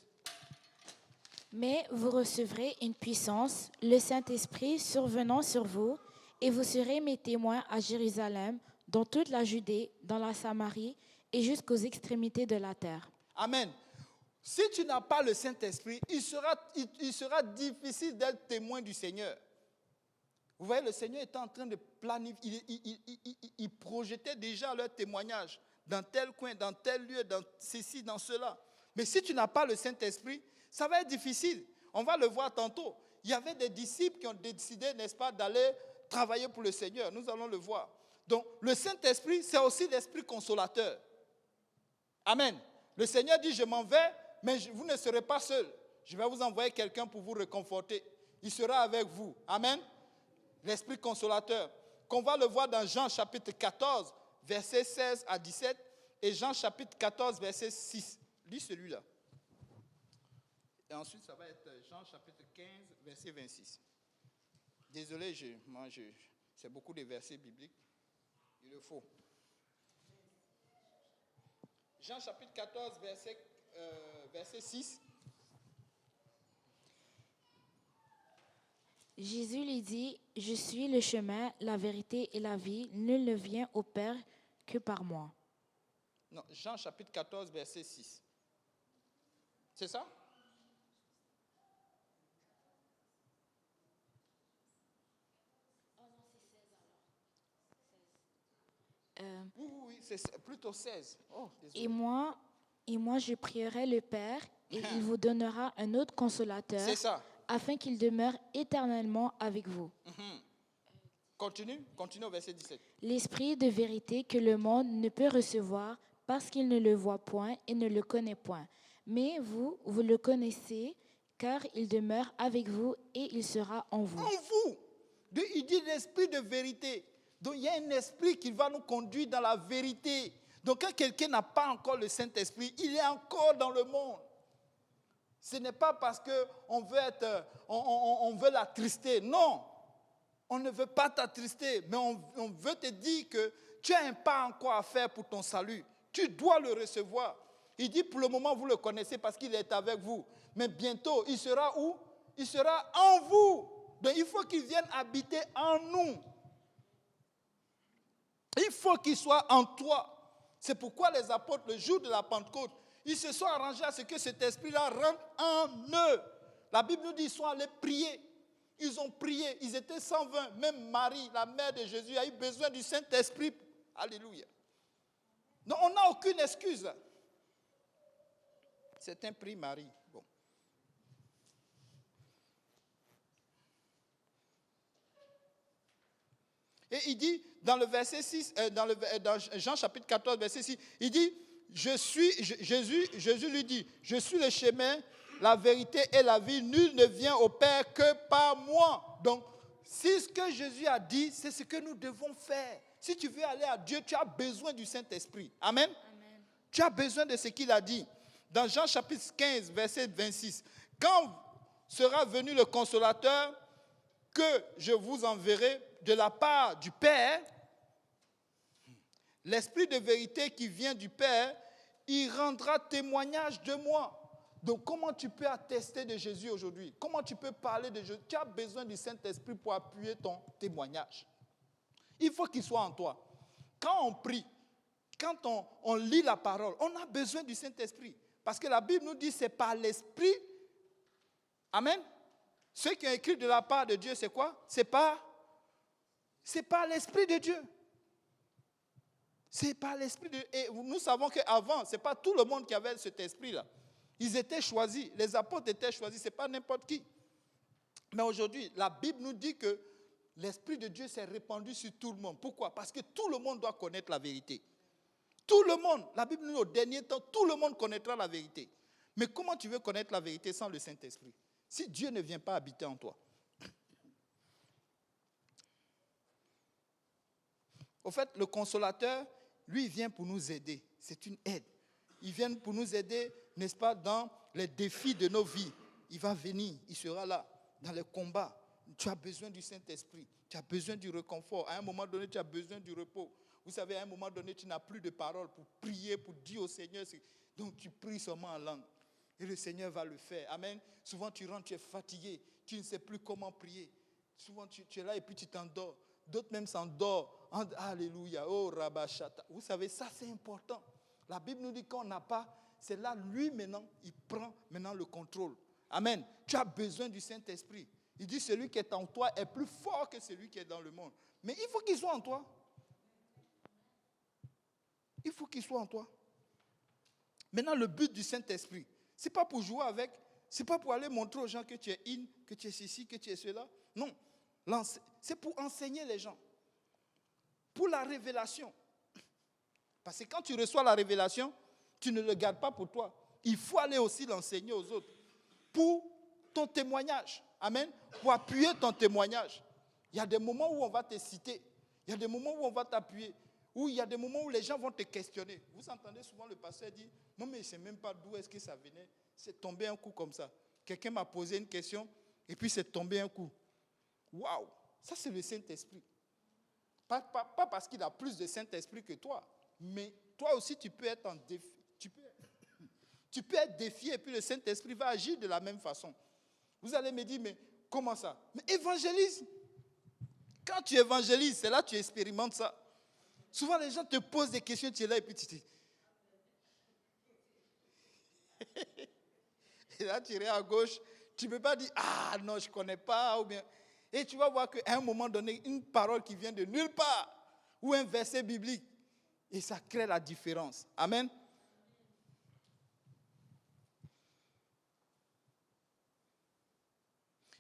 Mais vous recevrez une puissance, le Saint-Esprit survenant sur vous, et vous serez mes témoins à Jérusalem, dans toute la Judée, dans la Samarie et jusqu'aux extrémités de la terre. Amen. Si tu n'as pas le Saint-Esprit, il sera difficile d'être témoin du Seigneur. Vous voyez, le Seigneur était en train de planifier, il projetait déjà leur témoignage dans tel coin, dans tel lieu, dans ceci, dans cela. Mais si tu n'as pas le Saint-Esprit, ça va être difficile. On va le voir tantôt. Il y avait des disciples qui ont décidé, n'est-ce pas, d'aller travailler pour le Seigneur. Nous allons le voir. Donc, le Saint-Esprit, c'est aussi l'Esprit consolateur. Amen. Le Seigneur dit, je m'en vais, mais vous ne serez pas seuls. Je vais vous envoyer quelqu'un pour vous réconforter. Il sera avec vous. Amen. L'Esprit consolateur. Qu'on va le voir dans Jean chapitre 14, versets 16 à 17, et Jean chapitre 14, verset 6. Lis celui-là. Et ensuite, ça va être Jean chapitre 15, verset 26. Désolé, c'est beaucoup de versets bibliques. Il le faut. Jean chapitre 14, verset 6. Jésus lui dit, « Je suis le chemin, la vérité et la vie. Nul ne vient au Père que par moi. » Non, Jean chapitre 14, verset 6. C'est ça? Oui, c'est plutôt 16. Oh, et moi, je prierai le Père, et il vous donnera un autre consolateur, c'est ça, afin qu'il demeure éternellement avec vous. Continue au verset 17. L'Esprit de vérité que le monde ne peut recevoir parce qu'il ne le voit point et ne le connaît point. Mais vous le connaissez, car il demeure avec vous et il sera en vous. En vous. Il dit l'Esprit de vérité. Donc il y a un esprit qui va nous conduire dans la vérité. Donc quand quelqu'un n'a pas encore le Saint-Esprit, il est encore dans le monde. Ce n'est pas parce qu'on veut l'attrister. Non, on ne veut pas t'attrister, mais on veut te dire que tu as un pas encore à faire pour ton salut. Tu dois le recevoir. Il dit pour le moment vous le connaissez parce qu'il est avec vous. Mais bientôt, il sera où? Il sera en vous. Donc il faut qu'il vienne habiter en nous. Il faut qu'il soit en toi. C'est pourquoi les apôtres, le jour de la Pentecôte, ils se sont arrangés à ce que cet esprit-là rentre en eux. La Bible nous dit qu'ils sont allés prier. Ils ont prié, ils étaient 120. Même Marie, la mère de Jésus, a eu besoin du Saint-Esprit. Alléluia. Donc on n'a aucune excuse. C'est un prix, Marie. Bon. Et il dit, dans le verset 6, dans Jean chapitre 14, verset 6, il dit, Jésus lui dit, je suis le chemin, la vérité et la vie, nul ne vient au Père que par moi. Donc, si ce que Jésus a dit, c'est ce que nous devons faire. Si tu veux aller à Dieu, tu as besoin du Saint-Esprit. Amen. Amen. Tu as besoin de ce qu'il a dit. Dans Jean chapitre 15, verset 26, quand sera venu le consolateur que je vous enverrai de la part du Père, l'Esprit de vérité qui vient du Père, il rendra témoignage de moi. Donc, comment tu peux attester de Jésus aujourd'hui? Comment tu peux parler de Jésus? Tu as besoin du Saint-Esprit pour appuyer ton témoignage. Il faut qu'il soit en toi. Quand on prie, quand on lit la parole, on a besoin du Saint-Esprit. Parce que la Bible nous dit que c'est par l'Esprit. Amen. Ceux qui ont écrit de la part de Dieu, c'est quoi? C'est par l'Esprit de Dieu. C'est par l'Esprit de Dieu. Et nous savons qu'avant, ce n'est pas tout le monde qui avait cet esprit-là. Ils étaient choisis. Les apôtres étaient choisis. Ce n'est pas n'importe qui. Mais aujourd'hui, la Bible nous dit que l'Esprit de Dieu s'est répandu sur tout le monde. Pourquoi? Parce que tout le monde doit connaître la vérité. Tout le monde. La Bible nous dit au dernier temps, tout le monde connaîtra la vérité. Mais comment tu veux connaître la vérité sans le Saint-Esprit? Si Dieu ne vient pas habiter en toi. Au fait, le consolateur, lui, vient pour nous aider. C'est une aide. Il vient pour nous aider, n'est-ce pas, dans les défis de nos vies. Il va venir, il sera là, dans les combats. Tu as besoin du Saint-Esprit. Tu as besoin du réconfort. À un moment donné, tu as besoin du repos. Vous savez, à un moment donné, tu n'as plus de paroles pour prier, pour dire au Seigneur. Donc, tu pries seulement en langue. Et le Seigneur va le faire. Amen. Souvent, tu rentres, tu es fatigué. Tu ne sais plus comment prier. Souvent, tu es là et puis tu t'endors. D'autres même s'endorment. Alléluia. Oh, Rabashata. Vous savez, ça, c'est important. La Bible nous dit qu'on n'a pas. C'est là, lui, maintenant, il prend maintenant le contrôle. Amen. Tu as besoin du Saint-Esprit. Il dit, celui qui est en toi est plus fort que celui qui est dans le monde. Mais il faut qu'il soit en toi. Il faut qu'il soit en toi. Maintenant, le but du Saint-Esprit, ce n'est pas pour jouer avec, ce n'est pas pour aller montrer aux gens que tu es in, que tu es ceci, que tu es cela. Non, c'est pour enseigner les gens. Pour la révélation. Parce que quand tu reçois la révélation, tu ne le gardes pas pour toi. Il faut aller aussi l'enseigner aux autres. Pour ton témoignage. Amen. Pour appuyer ton témoignage. Il y a des moments où on va te citer. Il y a des moments où on va t'appuyer. Où il y a des moments où les gens vont te questionner. Vous entendez souvent le pasteur dire, non mais je ne sais même pas d'où est-ce que ça venait. C'est tombé un coup comme ça. Quelqu'un m'a posé une question et puis c'est tombé un coup. Waouh, ça c'est le Saint-Esprit. Pas parce qu'il a plus de Saint-Esprit que toi, mais toi aussi tu peux être en défi. Tu peux être défié et puis le Saint-Esprit va agir de la même façon. Vous allez me dire, mais comment ça? Mais évangélise. Quand tu évangélises, c'est là que tu expérimentes ça. Souvent, les gens te posent des questions, tu es là et puis tu dis. Et là, tu irais à gauche, tu ne peux pas dire, ah non, je ne connais pas. Ou bien. Et tu vas voir qu'à un moment donné, une parole qui vient de nulle part, ou un verset biblique, et ça crée la différence. Amen.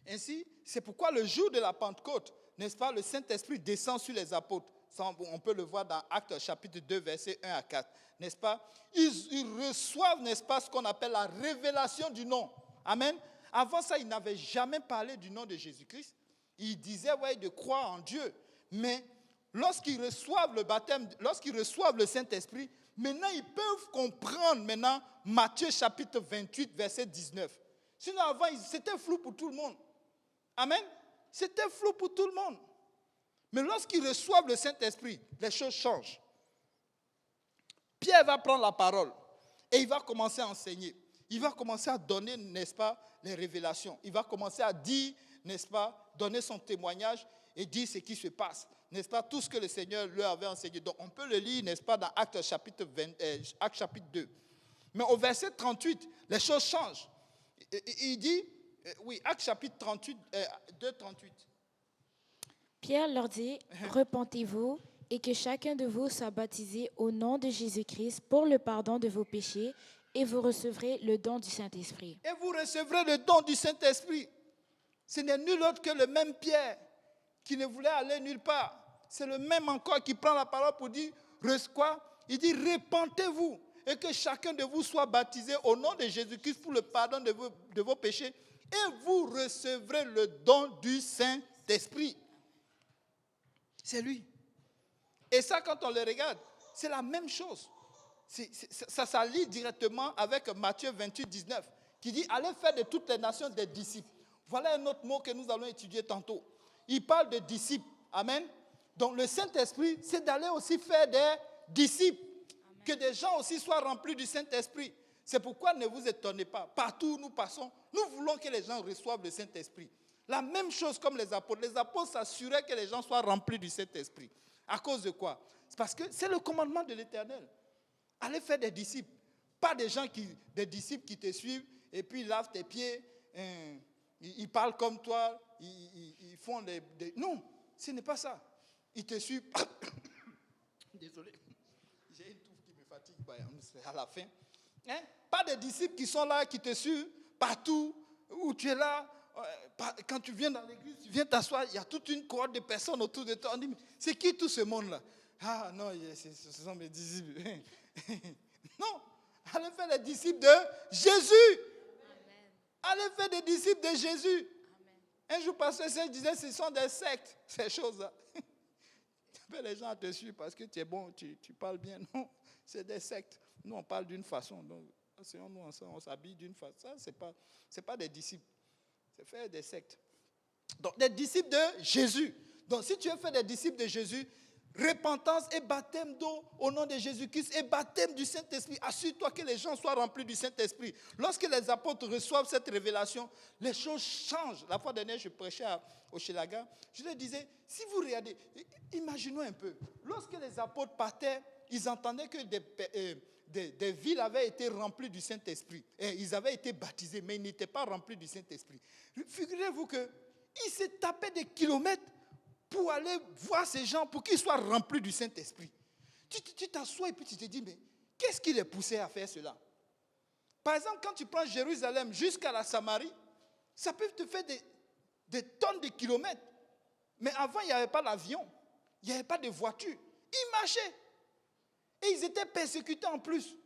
Ainsi, c'est pourquoi le jour de la Pentecôte, n'est-ce pas, le Saint-Esprit descend sur les apôtres. Ça, on peut le voir dans Actes chapitre 2, versets 1 à 4. N'est-ce pas? Ils reçoivent, n'est-ce pas, ce qu'on appelle la révélation du nom. Amen. Avant ça, ils n'avaient jamais parlé du nom de Jésus-Christ. Ils disaient, ouais, de croire en Dieu. Mais lorsqu'ils reçoivent le baptême, lorsqu'ils reçoivent le Saint-Esprit, maintenant, ils peuvent comprendre maintenant Matthieu chapitre 28, verset 19. Sinon, avant, c'était flou pour tout le monde. Amen. C'était flou pour tout le monde. Mais lorsqu'ils reçoivent le Saint-Esprit, les choses changent. Pierre va prendre la parole et il va commencer à enseigner. Il va commencer à donner, n'est-ce pas, les révélations. Il va commencer à dire, n'est-ce pas, donner son témoignage et dire ce qui se passe. N'est-ce pas, tout ce que le Seigneur leur avait enseigné. Donc, on peut le lire, n'est-ce pas, dans Actes chapitre 2. Mais au verset 38, les choses changent. Il dit, oui, Actes chapitre 38, 2, 38. Pierre leur dit, repentez-vous et que chacun de vous soit baptisé au nom de Jésus-Christ pour le pardon de vos péchés et vous recevrez le don du Saint-Esprit. Et vous recevrez le don du Saint-Esprit. Ce n'est nul autre que le même Pierre qui ne voulait aller nulle part. C'est le même encore qui prend la parole pour dire, quoi? Il dit, repentez-vous et que chacun de vous soit baptisé au nom de Jésus-Christ pour le pardon de vos péchés et vous recevrez le don du Saint-Esprit. C'est lui. Et ça, quand on le regarde, c'est la même chose. Ça s'allie directement avec Matthieu 28, 19, qui dit, allez faire de toutes les nations des disciples. Voilà un autre mot que nous allons étudier tantôt. Il parle de disciples. Amen. Donc le Saint-Esprit, c'est d'aller aussi faire des disciples. Amen. Que des gens aussi soient remplis du Saint-Esprit. C'est pourquoi ne vous étonnez pas. Partout où nous passons, nous voulons que les gens reçoivent le Saint-Esprit. La même chose comme les apôtres. Les apôtres s'assuraient que les gens soient remplis du Saint-Esprit. À cause de quoi? C'est parce que c'est le commandement de l'Éternel. Allez faire des disciples. Pas des disciples qui te suivent et puis ils lavent tes pieds, ils parlent comme toi, ils font des... Non, ce n'est pas ça. Ils te suivent. Désolé, j'ai une touffe qui me fatigue à la fin. Hein? Pas des disciples qui sont là, qui te suivent partout où tu es là. Quand tu viens dans l'église, tu viens t'asseoir, il y a toute une cohorte de personnes autour de toi. On dit, mais c'est qui tout ce monde-là? Ah non, ce sont mes disciples. Non, allez faire les disciples de Jésus. Amen. Allez faire des disciples de Jésus. Amen. Un jour, pasteur Serge disait, ce sont des sectes, ces choses-là. Tu appelles les gens à te suivre parce que tu es bon, tu parles bien. Non, c'est des sectes. Nous, on parle d'une façon. Donc, nous, on s'habille d'une façon. Ça, c'est pas des disciples. C'est faire des sectes. Donc, des disciples de Jésus. Donc, si tu veux faire des disciples de Jésus, repentance et baptême d'eau au nom de Jésus-Christ et baptême du Saint-Esprit. Assure-toi que les gens soient remplis du Saint-Esprit. Lorsque les apôtres reçoivent cette révélation, les choses changent. La fois dernière, je prêchais au Shelaga. Je leur disais, si vous regardez, imaginons un peu. Lorsque les apôtres partaient, ils entendaient que des villes avaient été remplies du Saint-Esprit. Et ils avaient été baptisés, mais ils n'étaient pas remplis du Saint-Esprit. Figurez-vous qu'ils se tapaient des kilomètres pour aller voir ces gens, pour qu'ils soient remplis du Saint-Esprit. Tu t'assois et puis tu te dis, mais qu'est-ce qui les poussait à faire cela? Par exemple, quand tu prends Jérusalem jusqu'à la Samarie, ça peut te faire des tonnes de kilomètres. Mais avant, il n'y avait pas l'avion, il n'y avait pas de voiture. Ils marchaient. Et ils étaient persécutés en plus.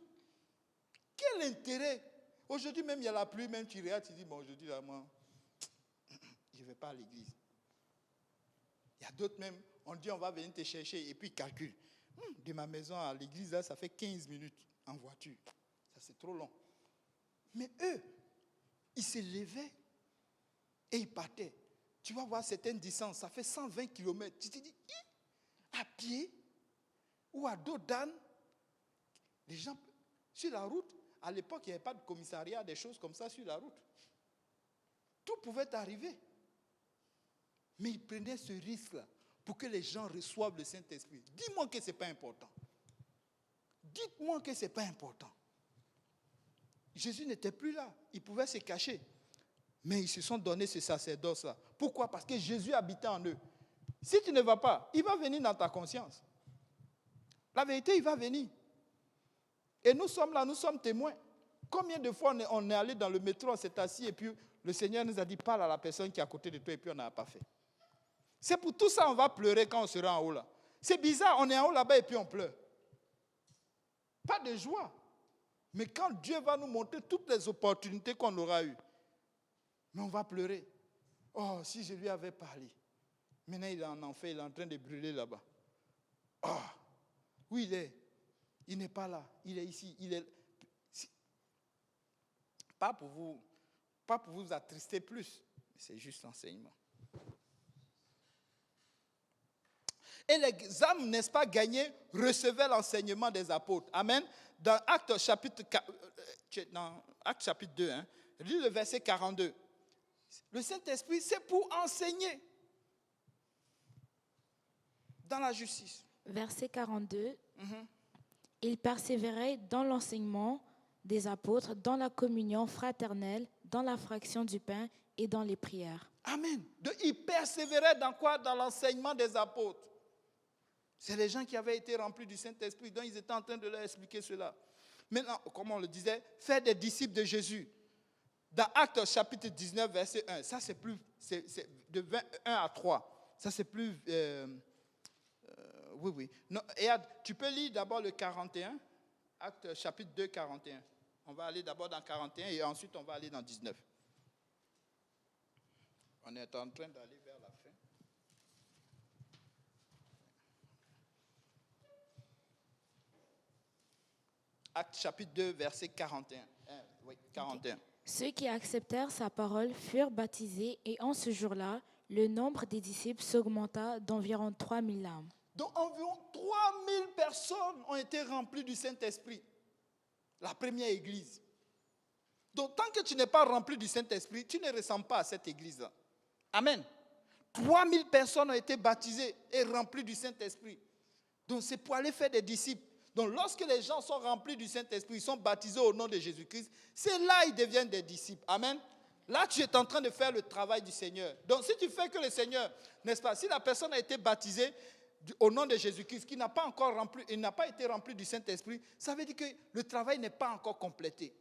Quel intérêt? Aujourd'hui même, il y a la pluie, même tu regardes, tu dis, bon, aujourd'hui, là, moi, je ne vais pas à l'église. Il y a d'autres même, on dit, on va venir te chercher, et puis ils calculent. De ma maison à l'église, là, ça fait 15 minutes en voiture. Ça, c'est trop long. Mais eux, ils se levaient et ils partaient. Tu vas voir certaines distances, ça fait 120 km. Tu te dis, à pied ou à dos d'âne, les gens, sur la route, à l'époque, il n'y avait pas de commissariat, des choses comme ça sur la route. Tout pouvait arriver. Mais ils prenaient ce risque-là pour que les gens reçoivent le Saint-Esprit. Dis-moi que ce n'est pas important. Dites-moi que ce n'est pas important. Jésus n'était plus là. Il pouvait se cacher. Mais ils se sont donné ce sacerdoce-là. Pourquoi? Parce que Jésus habitait en eux. Si tu ne vas pas, il va venir dans ta conscience. La vérité, il va venir. Et nous sommes là, nous sommes témoins. Combien de fois on est allé dans le métro, on s'est assis et puis le Seigneur nous a dit, parle à la personne qui est à côté de toi et puis on n'a pas fait. C'est pour tout ça qu'on va pleurer quand on sera en haut là. C'est bizarre, on est en haut là-bas et puis on pleure. Pas de joie. Mais quand Dieu va nous montrer toutes les opportunités qu'on aura eues, mais on va pleurer. Oh, si je lui avais parlé. Maintenant, il est en enfer, il est en train de brûler là-bas. Oh, où il est? Il n'est pas là. Il est ici. Il est... Pas pour vous attrister plus. C'est juste l'enseignement. Et les âmes, n'est-ce pas, gagnées, recevaient l'enseignement des apôtres. Amen. Dans Actes chapitre 2, lis le verset 42. Le Saint-Esprit, c'est pour enseigner dans la justice. Verset 42. Ils persévéraient dans l'enseignement des apôtres, dans la communion fraternelle, dans la fraction du pain et dans les prières. Amen. Ils persévéraient dans quoi? Dans l'enseignement des apôtres. C'est les gens qui avaient été remplis du Saint-Esprit, donc ils étaient en train de leur expliquer cela. Maintenant, comme on le disait, faire des disciples de Jésus. Dans Actes chapitre 19, verset 1, ça c'est plus, c'est de 21 à 3. Ça c'est plus, oui. Non, et tu peux lire d'abord le 41, Actes chapitre 2, 41. On va aller d'abord dans 41 et ensuite on va aller dans 19. On est en train d'aller vers la fin. Actes chapitre 2, verset 41. Oui, 41. Ceux qui acceptèrent sa parole furent baptisés et en ce jour-là, le nombre des disciples s'augmenta d'environ 3000 âmes. Donc environ 3000 personnes ont été remplies du Saint-Esprit. La première église. Donc, tant que tu n'es pas rempli du Saint-Esprit, tu ne ressembles pas à cette église-là. Amen. 3000 personnes ont été baptisées et remplies du Saint-Esprit. Donc, c'est pour aller faire des disciples. Donc, lorsque les gens sont remplis du Saint-Esprit, ils sont baptisés au nom de Jésus-Christ, c'est là qu'ils deviennent des disciples. Amen. Là, tu es en train de faire le travail du Seigneur. Donc, si tu fais que le Seigneur, n'est-ce pas, si la personne a été baptisée au nom de Jésus-Christ, qui n'a pas encore rempli, il n'a pas été rempli du Saint-Esprit, ça veut dire que le travail n'est pas encore complété.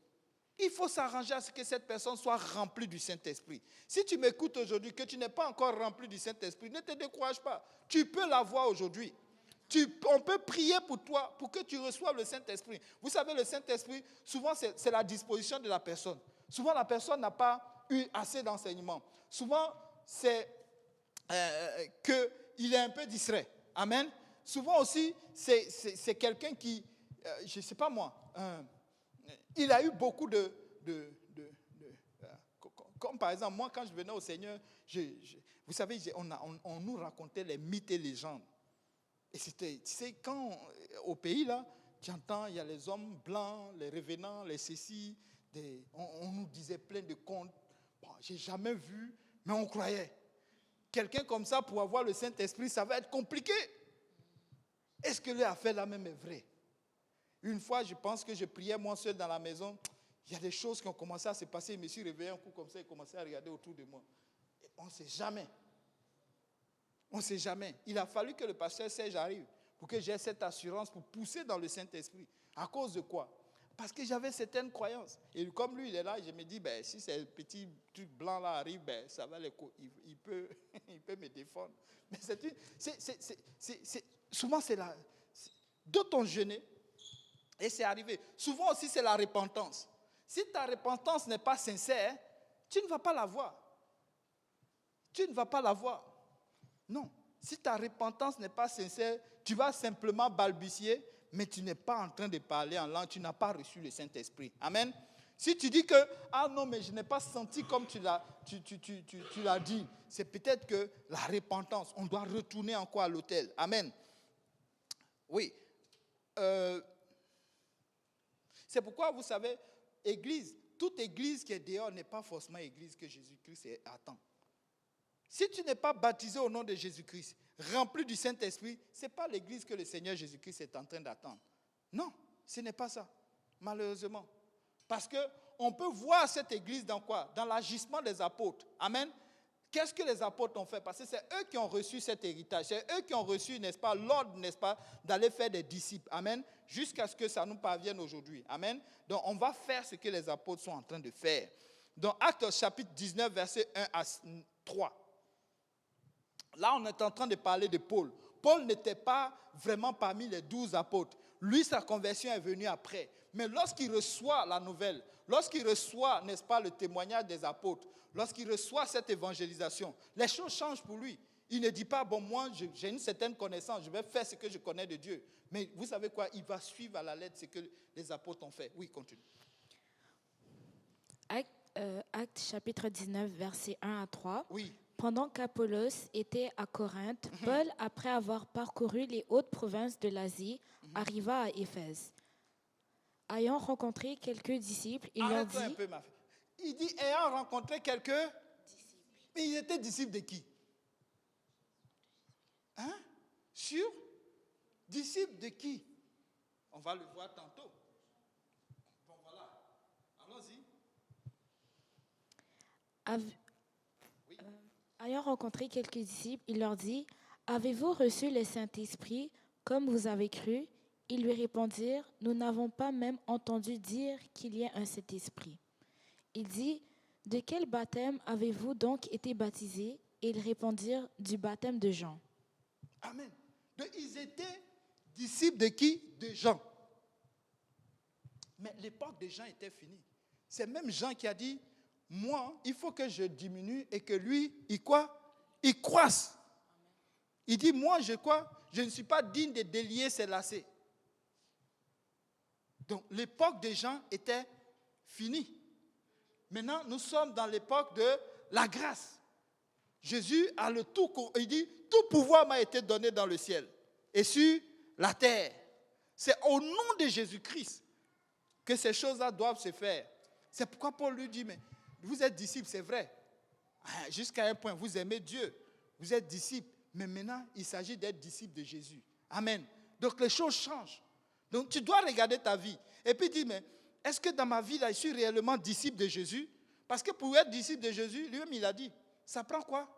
Il faut s'arranger à ce que cette personne soit remplie du Saint-Esprit. Si tu m'écoutes aujourd'hui, que tu n'es pas encore rempli du Saint-Esprit, ne te décourage pas. Tu peux l'avoir aujourd'hui. On peut prier pour toi, pour que tu reçoives le Saint-Esprit. Vous savez, le Saint-Esprit, souvent, c'est la disposition de la personne. Souvent, la personne n'a pas eu assez d'enseignement. Souvent, c'est qu'il est un peu distrait. Amen. Souvent aussi, c'est quelqu'un qui, je ne sais pas moi, il a eu beaucoup comme par exemple, moi, quand je venais au Seigneur, vous savez, on nous racontait les mythes et légendes. Et c'était, tu sais, quand au pays, là, tu entends, il y a les hommes blancs, les revenants, les cécis, on nous disait plein de contes. Bon, je n'ai jamais vu, mais on croyait. Quelqu'un comme ça, pour avoir le Saint-Esprit, ça va être compliqué. Est-ce que l'affaire là même est vraie? Une fois, je pense que je priais moi seul dans la maison. Il y a des choses qui ont commencé à se passer. Je me suis réveillé un coup comme ça et commencé à regarder autour de moi. Et on ne sait jamais. On ne sait jamais. Il a fallu que le pasteur Serge arrive pour que j'aie cette assurance pour pousser dans le Saint-Esprit. À cause de quoi? Parce que j'avais certaines croyances. Et comme lui, il est là, je me dis, si ces petits trucs blancs là arrivent, ça va il peut me défendre. Mais souvent, c'est là. D'autres ont jeûné et c'est arrivé. Souvent aussi, c'est la repentance. Si ta repentance n'est pas sincère, tu ne vas pas la voir. Tu ne vas pas la voir. Non. Si ta repentance n'est pas sincère, tu vas simplement balbutier, mais tu n'es pas en train de parler en langue, tu n'as pas reçu le Saint-Esprit. Amen. Si tu dis que, ah non, mais je n'ai pas senti comme tu l'as dit, c'est peut-être que la repentance, on doit retourner encore à l'autel. Amen. Oui. C'est pourquoi, vous savez, toute église qui est dehors n'est pas forcément église que Jésus-Christ attend. Si tu n'es pas baptisé au nom de Jésus-Christ, rempli du Saint-Esprit, ce n'est pas l'église que le Seigneur Jésus-Christ est en train d'attendre. Non, ce n'est pas ça, malheureusement. Parce qu'on peut voir cette église dans quoi? Dans l'agissement des apôtres. Amen. Qu'est-ce que les apôtres ont fait? Parce que c'est eux qui ont reçu cet héritage. C'est eux qui ont reçu, n'est-ce pas, l'ordre, n'est-ce pas, d'aller faire des disciples. Amen. Jusqu'à ce que ça nous parvienne aujourd'hui. Amen. Donc, on va faire ce que les apôtres sont en train de faire. Dans Actes chapitre 19, versets 1 à 3. Là, on est en train de parler de Paul. Paul n'était pas vraiment parmi les 12 apôtres. Lui, sa conversion est venue après. Mais lorsqu'il reçoit la nouvelle, lorsqu'il reçoit, n'est-ce pas, le témoignage des apôtres, lorsqu'il reçoit cette évangélisation, les choses changent pour lui. Il ne dit pas, bon, moi, j'ai une certaine connaissance, je vais faire ce que je connais de Dieu. Mais vous savez quoi? Il va suivre à la lettre ce que les apôtres ont fait. Oui, continue. Actes chapitre 19, versets 1 à 3. Oui. Pendant qu'Apollos était à Corinthe, Paul, après avoir parcouru les hautes provinces de l'Asie, arriva à Éphèse. Ayant rencontré quelques disciples, il leur dit... un peu, ma fille. Il dit, ayant rencontré quelques disciples. Mais ils étaient disciples de qui? Hein? Sûr? Disciples de qui? On va le voir tantôt. Bon, voilà. Allons-y. Ayant rencontré quelques disciples, il leur dit, « Avez-vous reçu le Saint-Esprit comme vous avez cru ?» Ils lui répondirent, « Nous n'avons pas même entendu dire qu'il y ait un Saint-Esprit. » Il dit, « De quel baptême avez-vous donc été baptisés ?» Et ils répondirent, « Du baptême de Jean. » Amen. Donc, ils étaient disciples de qui? De Jean. Mais l'époque de Jean était finie. C'est même Jean qui a dit, moi, il faut que je diminue et que lui, il croisse. Il dit, moi, je ne suis pas digne de délier ses lacets. Donc, l'époque des gens était finie. Maintenant, nous sommes dans l'époque de la grâce. Jésus a le tout, il dit, tout pouvoir m'a été donné dans le ciel et sur la terre. C'est au nom de Jésus-Christ que ces choses-là doivent se faire. C'est pourquoi Paul lui dit, mais vous êtes disciples, c'est vrai. Jusqu'à un point, vous aimez Dieu. Vous êtes disciples. Mais maintenant, il s'agit d'être disciple de Jésus. Amen. Donc les choses changent. Donc tu dois regarder ta vie. Et puis dire, mais est-ce que dans ma vie, là, je suis réellement disciple de Jésus? Parce que pour être disciple de Jésus, lui-même, il a dit, ça prend quoi?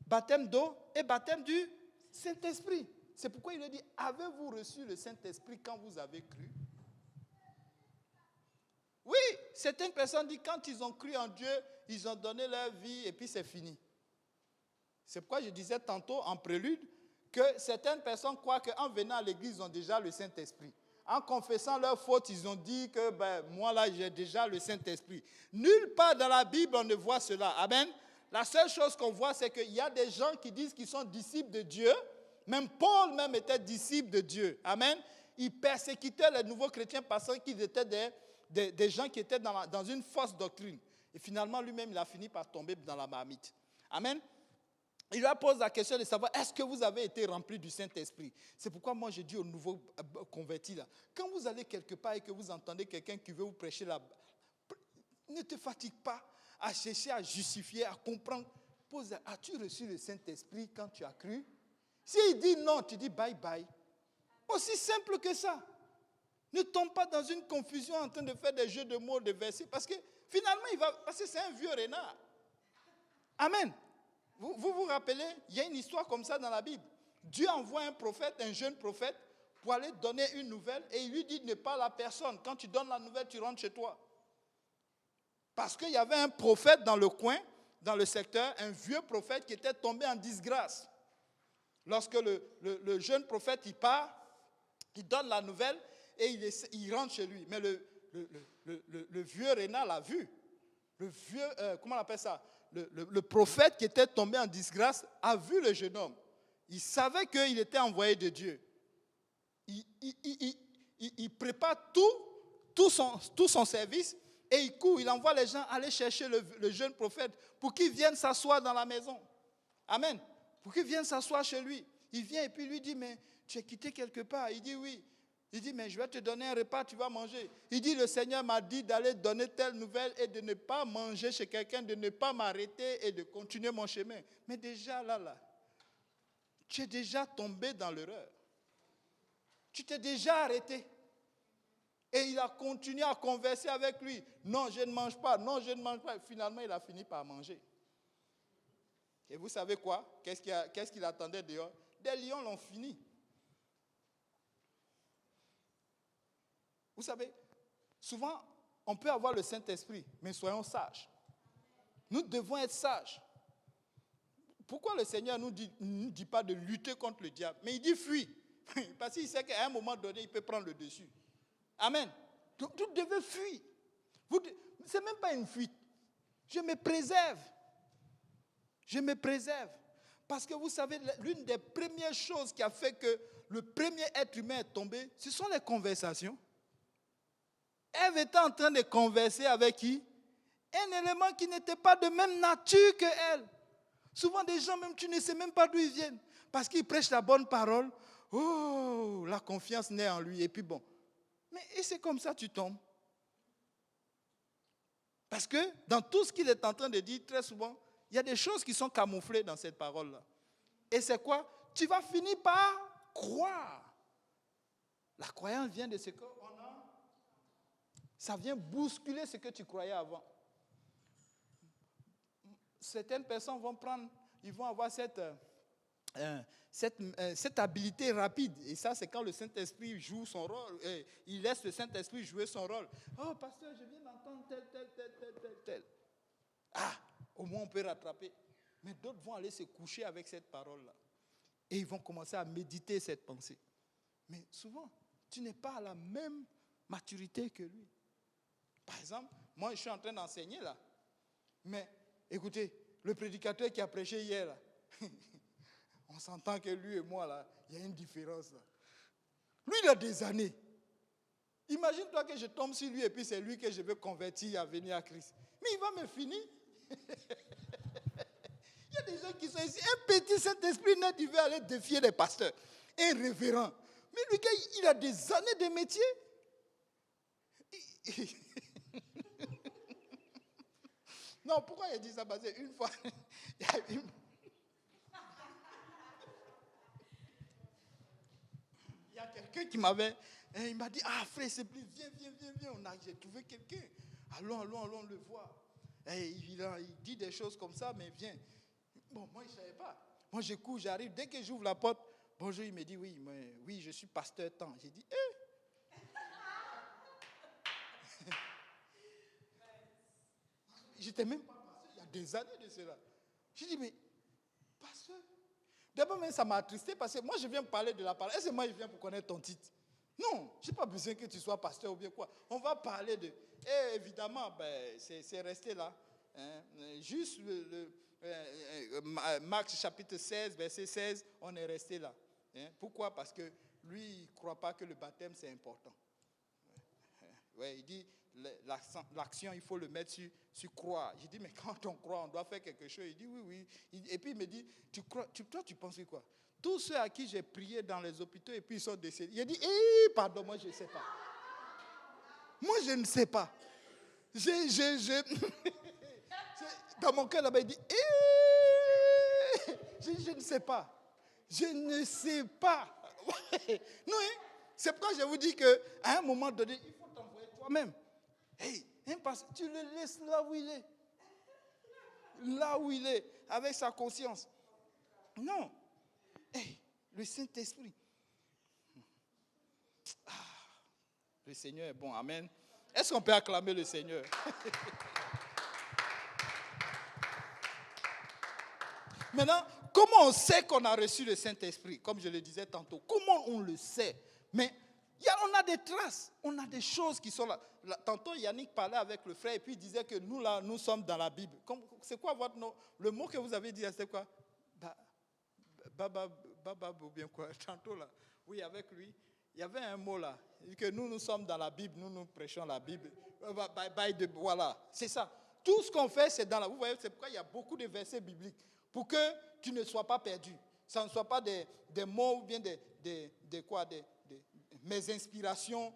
Baptême d'eau et baptême du Saint-Esprit. C'est pourquoi il a dit, avez-vous reçu le Saint-Esprit quand vous avez cru? Oui, certaines personnes disent, quand ils ont cru en Dieu, ils ont donné leur vie et puis c'est fini. C'est pourquoi je disais tantôt en prélude que certaines personnes croient qu'en venant à l'église, ils ont déjà le Saint-Esprit. En confessant leurs fautes, ils ont dit que moi là, j'ai déjà le Saint-Esprit. Nulle part dans la Bible, on ne voit cela. Amen. La seule chose qu'on voit, c'est qu'il y a des gens qui disent qu'ils sont disciples de Dieu. Même Paul même était disciple de Dieu. Amen. Il persécutait les nouveaux chrétiens parce qu'ils étaient des gens qui étaient dans une fausse doctrine. Et finalement, lui-même, il a fini par tomber dans la marmite. Amen. Il leur pose la question de savoir, est-ce que vous avez été rempli du Saint-Esprit? C'est pourquoi moi, je dis aux nouveaux convertis, là, quand vous allez quelque part et que vous entendez quelqu'un qui veut vous prêcher là, ne te fatigue pas à chercher à justifier, à comprendre. Pose, as-tu reçu le Saint-Esprit quand tu as cru? S'il dit non, tu dis bye bye. Aussi simple que ça. Ne tombe pas dans une confusion en train de faire des jeux de mots, de versets, parce que finalement, parce que c'est un vieux renard. Amen. Vous vous rappelez, il y a une histoire comme ça dans la Bible. Dieu envoie un prophète, un jeune prophète, pour aller donner une nouvelle, et il lui dit ne pas à la personne. Quand tu donnes la nouvelle, tu rentres chez toi. Parce qu'il y avait un prophète dans le coin, dans le secteur, un vieux prophète qui était tombé en disgrâce. Lorsque le jeune prophète, il part, il donne la nouvelle, et il rentre chez lui. Mais le vieux renard l'a vu. Le vieux, comment on appelle ça? Le prophète qui était tombé en disgrâce a vu le jeune homme. Il savait qu'il était envoyé de Dieu. Il prépare tout son service et il court. Il envoie les gens aller chercher le jeune prophète pour qu'il vienne s'asseoir dans la maison. Amen. Pour qu'il vienne s'asseoir chez lui. Il vient et puis lui dit, mais tu es quitté quelque part? Il dit oui. Il dit, mais je vais te donner un repas, tu vas manger. Il dit, le Seigneur m'a dit d'aller donner telle nouvelle et de ne pas manger chez quelqu'un, de ne pas m'arrêter et de continuer mon chemin. Mais déjà là, tu es déjà tombé dans l'erreur. Tu t'es déjà arrêté. Et il a continué à converser avec lui. Non, je ne mange pas, non, je ne mange pas. Finalement, il a fini par manger. Et vous savez quoi? Qu'est-ce qu'il attendait dehors? Des lions l'ont fini. Vous savez, souvent, on peut avoir le Saint-Esprit, mais soyons sages. Nous devons être sages. Pourquoi le Seigneur ne nous dit pas de lutter contre le diable? Mais il dit fuis. Parce qu'il sait qu'à un moment donné, il peut prendre le dessus. Amen. Donc, vous devez fuir. Ce n'est même pas une fuite. Je me préserve. Je me préserve. Parce que vous savez, l'une des premières choses qui a fait que le premier être humain est tombé, ce sont les conversations. Ève était en train de converser avec qui? Un élément qui n'était pas de même nature que elle. Souvent, des gens, même tu ne sais même pas d'où ils viennent. Parce qu'ils prêchent la bonne parole. Oh, la confiance naît en lui. Et puis bon. Et c'est comme ça tu tombes. Parce que dans tout ce qu'il est en train de dire, très souvent, il y a des choses qui sont camouflées dans cette parole-là. Et c'est quoi? Tu vas finir par croire. La croyance vient de ce qu'on a. Ça vient bousculer ce que tu croyais avant. Certaines personnes ils vont avoir cette habilité rapide. Et ça, c'est quand le Saint-Esprit joue son rôle. Il laisse le Saint-Esprit jouer son rôle. Oh, pasteur, je viens d'entendre tel. Ah, au moins on peut rattraper. Mais d'autres vont aller se coucher avec cette parole-là. Et ils vont commencer à méditer cette pensée. Mais souvent, tu n'es pas à la même maturité que lui. Par exemple, moi, je suis en train d'enseigner là. Mais, écoutez, le prédicateur qui a prêché hier là, on s'entend que lui et moi là, il y a une différence là. Lui, il a des années. Imagine-toi que je tombe sur lui et puis c'est lui que je veux convertir à venir à Christ. Mais il va me finir. Il y a des gens qui sont ici. Un petit Saint-Esprit net, il veut aller défier les pasteurs. Un révérend. Mais lui, il a des années de métier. Non, pourquoi il dit ça? Parce qu'une fois, il y a une... Il y a quelqu'un qui m'avait... Il m'a dit, frère, c'est plus, viens. J'ai trouvé quelqu'un. Allons le voir. Et il dit des choses comme ça, mais viens. Bon, moi, je ne savais pas. Moi, je cours, j'arrive. Dès que j'ouvre la porte, bonjour, il me dit, oui, je suis pasteur tant. J'ai dit, J'étais même pas pasteur, il y a des années de cela. J'ai dit, mais, pasteur. D'abord, même, ça m'a attristé parce que moi, je viens parler de la parole. Est-ce que moi, je viens pour connaître ton titre? Non, je n'ai pas besoin que tu sois pasteur ou bien quoi. On va parler de... Et évidemment, c'est resté là. Hein. Juste Marc chapitre 16, verset 16, on est resté là. Hein. Pourquoi? Parce que lui, il ne croit pas que le baptême, c'est important. Ouais, il dit, l'action, il faut le mettre sur croire. J'ai dit, mais quand on croit, on doit faire quelque chose. Il dit, oui. Et puis il me dit, toi, tu penses quoi? Tous ceux à qui j'ai prié dans les hôpitaux et puis ils sont décédés. Il a dit, pardon, moi je ne sais pas. Moi je ne sais pas. Dans mon cœur là-bas, il dit, je ne sais pas. Je ne sais pas. Non, c'est pourquoi je vous dis qu'à un moment donné, il faut t'envoyer toi-même. Tu le laisses là où il est. Là où il est, avec sa conscience. Non. Le Saint-Esprit. Le Seigneur est bon, amen. Est-ce qu'on peut acclamer le Seigneur? Maintenant, comment on sait qu'on a reçu le Saint-Esprit? Comme je le disais tantôt, comment on le sait? Mais on a des traces, on a des choses qui sont là. Tantôt, Yannick parlait avec le frère et puis il disait que nous, là, nous sommes dans la Bible. C'est quoi votre nom? Le mot que vous avez dit, c'est quoi? Baba, ou bien quoi? Tantôt, là. Oui, avec lui, il y avait un mot là. Que nous sommes dans la Bible, nous prêchons la Bible. Voilà, c'est ça. Tout ce qu'on fait, c'est dans la... Vous voyez, c'est pourquoi il y a beaucoup de versets bibliques. Pour que tu ne sois pas perdu. Ça ne soit pas des mots ou bien mes inspirations,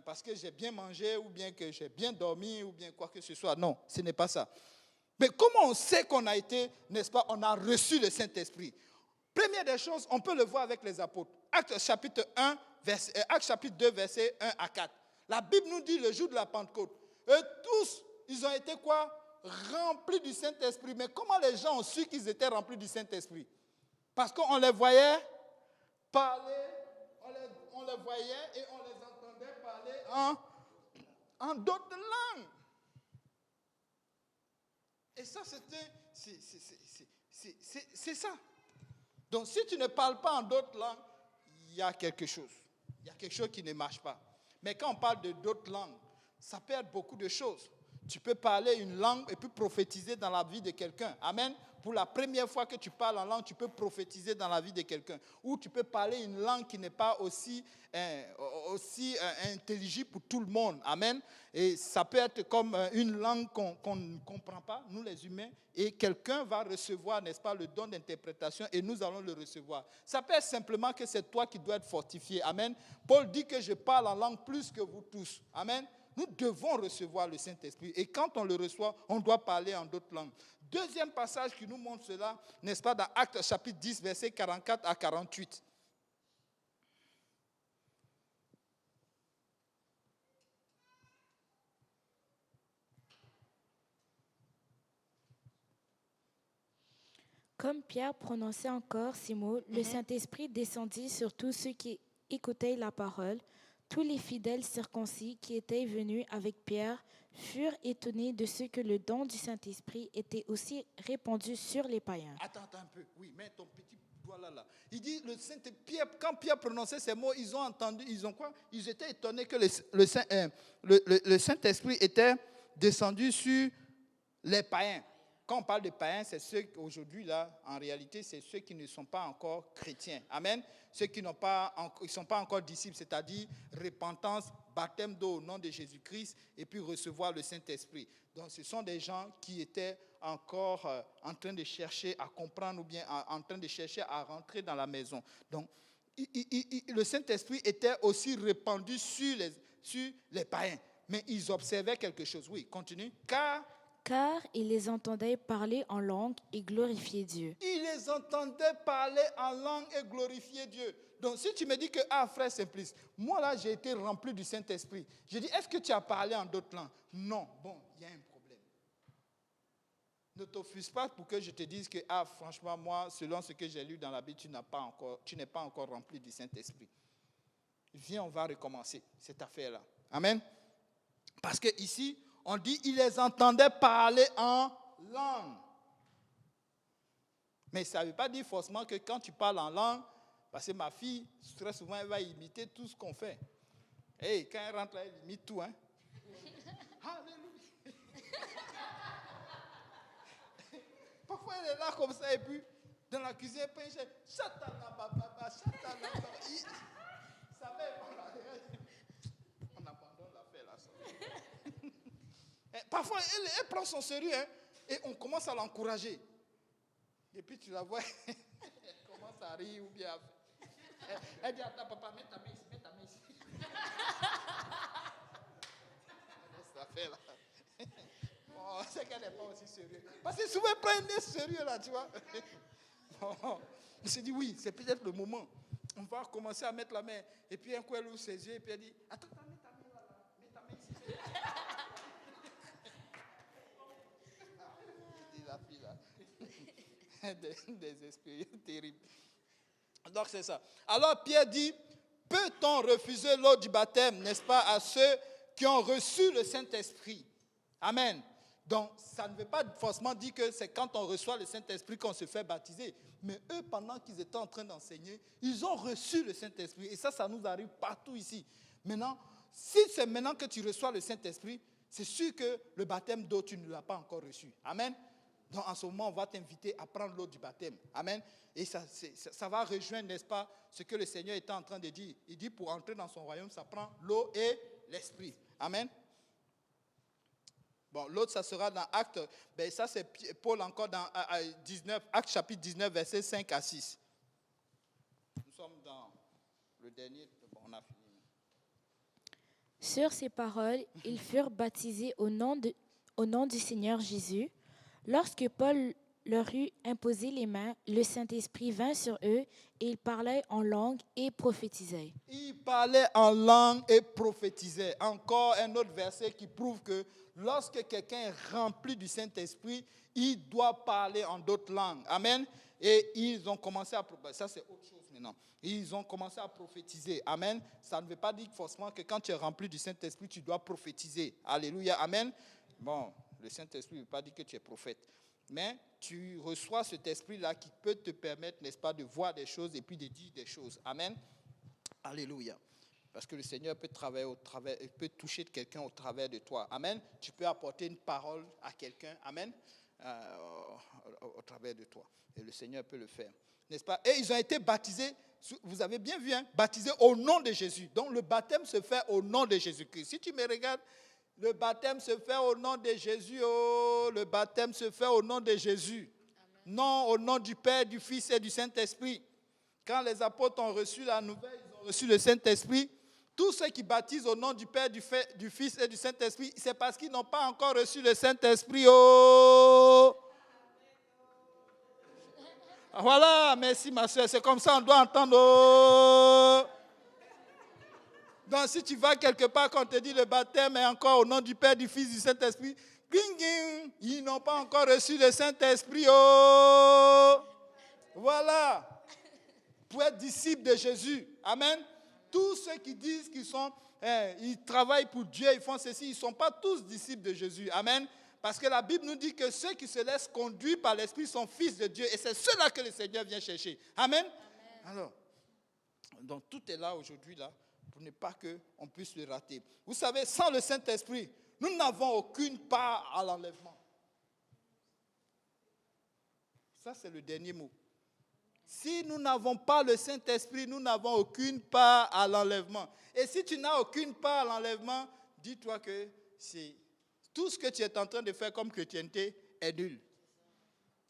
parce que j'ai bien mangé ou bien que j'ai bien dormi ou bien quoi que ce soit. Non, ce n'est pas ça. Mais comment on sait qu'on a été, n'est-ce pas, on a reçu le Saint-Esprit? Première des choses, on peut le voir avec les apôtres. Actes chapitre 2, versets 1 à 4. La Bible nous dit le jour de la Pentecôte. Eux tous, ils ont été quoi? Remplis du Saint-Esprit. Mais comment les gens ont su qu'ils étaient remplis du Saint-Esprit? Parce qu'on les voyait parler, on les voyait et on les entendait parler en d'autres langues. Et ça, c'est ça. Donc, si tu ne parles pas en d'autres langues, il y a quelque chose. Il y a quelque chose qui ne marche pas. Mais quand on parle de d'autres langues, ça peut être beaucoup de choses. Tu peux parler une langue et puis prophétiser dans la vie de quelqu'un. Amen. Pour la première fois que tu parles en langue, tu peux prophétiser dans la vie de quelqu'un. Ou tu peux parler une langue qui n'est pas aussi intelligible pour tout le monde. Amen. Et ça peut être comme une langue qu'on ne comprend pas, nous les humains, et quelqu'un va recevoir, n'est-ce pas, le don d'interprétation et nous allons le recevoir. Ça peut être simplement que c'est toi qui dois être fortifié. Amen. Paul dit que je parle en langue plus que vous tous. Amen. Nous devons recevoir le Saint-Esprit. Et quand on le reçoit, on doit parler en d'autres langues. Deuxième passage qui nous montre cela, n'est-ce pas, dans Actes chapitre 10, versets 44 à 48. Comme Pierre prononçait encore ces mots, le Saint-Esprit descendit sur tous ceux qui écoutaient la parole. Tous les fidèles circoncis qui étaient venus avec Pierre furent étonnés de ce que le don du Saint-Esprit était aussi répandu sur les païens. Attends un peu. Oui, mets ton petit doigt là. Il dit, quand Pierre prononçait ces mots, ils ont entendu, ils ont quoi? Ils étaient étonnés que le Saint-Esprit était descendu sur les païens. Quand on parle de païens, c'est ceux qu'aujourd'hui, là, en réalité, c'est ceux qui ne sont pas encore chrétiens. Amen. Ceux qui ne sont pas encore disciples, c'est-à-dire repentance, baptême d'eau au nom de Jésus-Christ et puis recevoir le Saint-Esprit. Donc, ce sont des gens qui étaient encore en train de chercher à comprendre ou bien en train de chercher à rentrer dans la maison. Donc, le Saint-Esprit était aussi répandu sur les païens. Mais ils observaient quelque chose. Oui, continue. Car car il les entendait parler en langue et glorifier Dieu. Il les entendait parler en langue et glorifier Dieu. Donc si tu me dis que, frère Simplice, moi là j'ai été rempli du Saint-Esprit. Je dis, est-ce que tu as parlé en d'autres langues? Non. Bon, il y a un problème. Ne t'offuse pas pour que je te dise que, franchement, moi, selon ce que j'ai lu dans la Bible, tu n'es pas encore rempli du Saint-Esprit. Viens, on va recommencer cette affaire-là. Amen. Parce que ici, on dit, il les entendait parler en langue. Mais ça ne veut pas dire forcément que quand tu parles en langue, parce que ma fille, très souvent, elle va imiter tout ce qu'on fait. Hey, quand elle rentre là, elle imite tout. Hein? Alléluia. Parfois, elle est là comme ça, et puis, dans la cuisine, elle pinche. Chatanababa, chatanababa. Ça fait mal. On abandonne l'affaire là. Parfois, elle prend son sérieux, hein, et on commence à l'encourager. Et puis, tu la vois, elle commence à rire ou bien. Elle dit, attends, papa, mets ta main ici, mets ta main ici. Cette affaire là. Bon, c'est qu'elle n'est pas aussi sérieuse. Parce que souvent, elle prend un nez sérieux là, tu vois. Bon, je me dit, oui, c'est peut-être le moment. On va commencer à mettre la main. Et puis, un coup, elle ouvre ses yeux et puis elle dit, attends, mets ta main là, mets ta main ici. Je dis, la fille là. Des expériences terribles. Donc c'est ça. Alors Pierre dit, peut-on refuser l'eau du baptême, n'est-ce pas, à ceux qui ont reçu le Saint-Esprit? Amen. Donc ça ne veut pas forcément dire que c'est quand on reçoit le Saint-Esprit qu'on se fait baptiser. Mais eux, pendant qu'ils étaient en train d'enseigner, ils ont reçu le Saint-Esprit. Et ça nous arrive partout ici. Maintenant, si c'est maintenant que tu reçois le Saint-Esprit, c'est sûr que le baptême d'eau, tu ne l'as pas encore reçu. Amen. Donc en ce moment, on va t'inviter à prendre l'eau du baptême. Amen. Et ça va rejoindre, n'est-ce pas, ce que le Seigneur était en train de dire. Il dit, pour entrer dans son royaume, ça prend l'eau et l'esprit. Amen. Bon, l'autre, ça sera dans Actes. Ben, ça, c'est Paul encore dans 19, Actes chapitre 19, versets 5 à 6. Nous sommes dans le dernier. Bon, on a fini. Sur ces paroles, ils furent baptisés au nom du Seigneur Jésus. Lorsque Paul leur eut imposé les mains, le Saint-Esprit vint sur eux et ils parlaient en langue et prophétisaient. Ils parlaient en langue et prophétisaient. Encore un autre verset qui prouve que lorsque quelqu'un est rempli du Saint-Esprit, il doit parler en d'autres langues. Amen. Et ils ont commencé à... Ça, c'est autre chose maintenant. Ils ont commencé à prophétiser. Amen. Ça ne veut pas dire forcément que quand tu es rempli du Saint-Esprit, tu dois prophétiser. Alléluia. Amen. Bon, le Saint-Esprit ne veut pas dire que tu es prophète. Mais tu reçois cet esprit-là qui peut te permettre, n'est-ce pas, de voir des choses et puis de dire des choses. Amen. Alléluia. Parce que le Seigneur peut travailler il peut toucher quelqu'un au travers de toi. Amen. Tu peux apporter une parole à quelqu'un. Amen. Au travers de toi. Et le Seigneur peut le faire. N'est-ce pas? Et ils ont été baptisés, vous avez bien vu, hein, baptisés au nom de Jésus. Donc le baptême se fait au nom de Jésus-Christ. Si tu me regardes, le baptême se fait au nom de Jésus. Oh, le baptême se fait au nom de Jésus. Amen. Non au nom du Père, du Fils et du Saint-Esprit. Quand les apôtres ont reçu la nouvelle, ils ont reçu le Saint-Esprit. Tous ceux qui baptisent au nom du Père, du Fils et du Saint-Esprit, c'est parce qu'ils n'ont pas encore reçu le Saint-Esprit. Oh! Voilà, merci ma soeur. C'est comme ça, on doit entendre. Oh! Donc, si tu vas quelque part, quand on te dit le baptême est encore au nom du Père, du Fils, du Saint-Esprit, ils n'ont pas encore reçu le Saint-Esprit. Oh! Voilà. Pour être disciples de Jésus. Amen. Tous ceux qui disent ils travaillent pour Dieu, ils font ceci, ils ne sont pas tous disciples de Jésus. Amen. Parce que la Bible nous dit que ceux qui se laissent conduire par l'Esprit sont fils de Dieu. Et c'est ceux-là que le Seigneur vient chercher. Amen. Alors, donc tout est là aujourd'hui, là. Pour ne pas qu'on puisse le rater. Vous savez, sans le Saint-Esprit, nous n'avons aucune part à l'enlèvement. Ça, c'est le dernier mot. Si nous n'avons pas le Saint-Esprit, nous n'avons aucune part à l'enlèvement. Et si tu n'as aucune part à l'enlèvement, dis-toi que c'est tout ce que tu es en train de faire comme chrétienté est nul.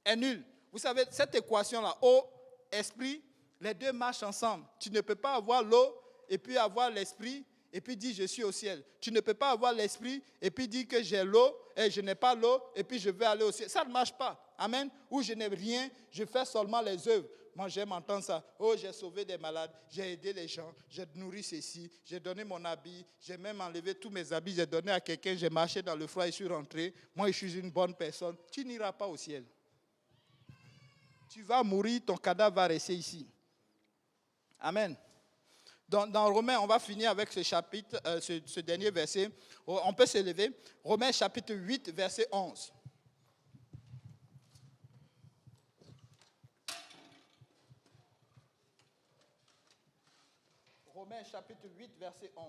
Est nul. Vous savez, cette équation-là, eau, esprit, les deux marchent ensemble. Tu ne peux pas avoir l'eau et puis avoir l'esprit et puis dire je suis au ciel. Tu ne peux pas avoir l'esprit et puis dire que j'ai l'eau et je n'ai pas l'eau et puis je vais aller au ciel. Ça ne marche pas. Amen. Ou je n'ai rien, je fais seulement les œuvres. Moi, j'aime entendre ça. Oh, j'ai sauvé des malades, j'ai aidé les gens, j'ai nourri ceci, j'ai donné mon habit, j'ai même enlevé tous mes habits, j'ai donné à quelqu'un, j'ai marché dans le froid et je suis rentré. Moi, je suis une bonne personne. Tu n'iras pas au ciel. Tu vas mourir, ton cadavre va rester ici. Amen. Dans Romains, on va finir avec ce chapitre, ce dernier verset. On peut se lever. Romains chapitre 8, verset 11. Romains chapitre 8, verset 11.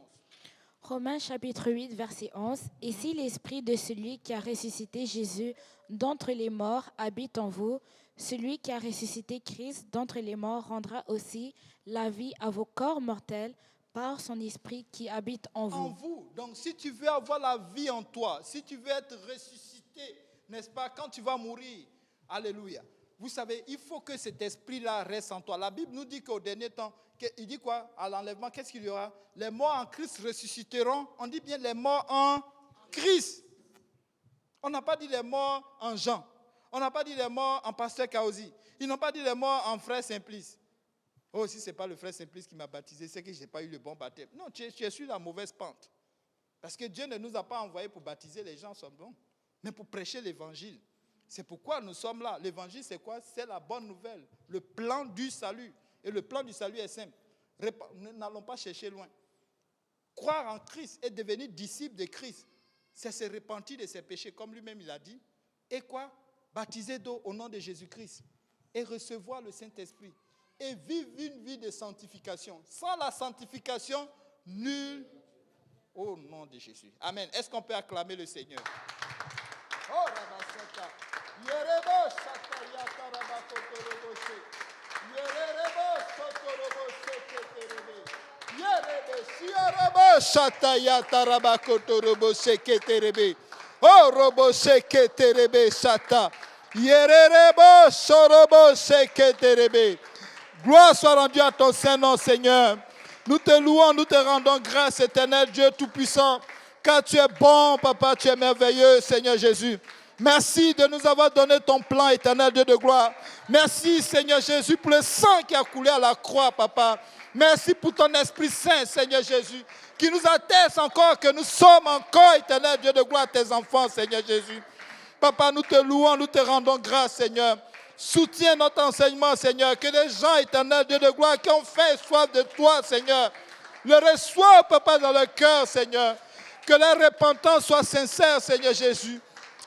Romains chapitre 8, verset 11. « Et si l'esprit de celui qui a ressuscité Jésus d'entre les morts habite en vous, celui qui a ressuscité Christ d'entre les morts rendra aussi la vie à vos corps mortels par son esprit qui habite en vous. » En vous. Donc, si tu veux avoir la vie en toi, si tu veux être ressuscité, n'est-ce pas, quand tu vas mourir, alléluia. Vous savez, il faut que cet esprit-là reste en toi. La Bible nous dit qu'au dernier temps, il dit quoi? À l'enlèvement, qu'est-ce qu'il y aura? Les morts en Christ ressusciteront. On dit bien les morts en Christ. On n'a pas dit les morts en Jean. On n'a pas dit les morts en pasteur Kaozi. Ils n'ont pas dit les morts en frère Simplice. Oh, si ce n'est pas le frère Simplice qui m'a baptisé, c'est que je n'ai pas eu le bon baptême. Non, tu es sur la mauvaise pente. Parce que Dieu ne nous a pas envoyés pour baptiser les gens, mais pour prêcher l'évangile. C'est pourquoi nous sommes là. L'évangile, c'est quoi? C'est la bonne nouvelle, le plan du salut. Et le plan du salut est simple. N'allons pas chercher loin. Croire en Christ et devenir disciple de Christ, c'est se repentir de ses péchés, comme lui-même il a dit. Et quoi? Baptiser d'eau au nom de Jésus-Christ. Et recevoir le Saint-Esprit. Et vivre une vie de sanctification. Sans la sanctification, nul au nom de Jésus. Amen. Est-ce qu'on peut acclamer le Seigneur? Oh, Rabasata. Yerebo Sata Yata Rabakotorobo Se. Yerebo Sotorobo Se Keterebe. Yerebe Siarabo Sata Yata Rabakotorobo Se Keterebe. Oh, Robo Se Keterebe Sata. Yerebo Sorobo Se Keterebe. Gloire soit rendue à ton Saint-Nom, Seigneur. Nous te louons, nous te rendons grâce, éternel Dieu Tout-Puissant, car tu es bon, Papa, tu es merveilleux, Seigneur Jésus. Merci de nous avoir donné ton plan, éternel Dieu de gloire. Merci, Seigneur Jésus, pour le sang qui a coulé à la croix, Papa. Merci pour ton Esprit Saint, Seigneur Jésus, qui nous atteste encore que nous sommes encore, éternel Dieu de gloire, tes enfants, Seigneur Jésus. Papa, nous te louons, nous te rendons grâce, Seigneur. Soutiens notre enseignement, Seigneur. Que les gens, éternels Dieu de gloire, qui ont fait soif de toi, Seigneur, le reçoivent, Papa, dans leur cœur, Seigneur. Que leur repentance soit sincère, Seigneur Jésus.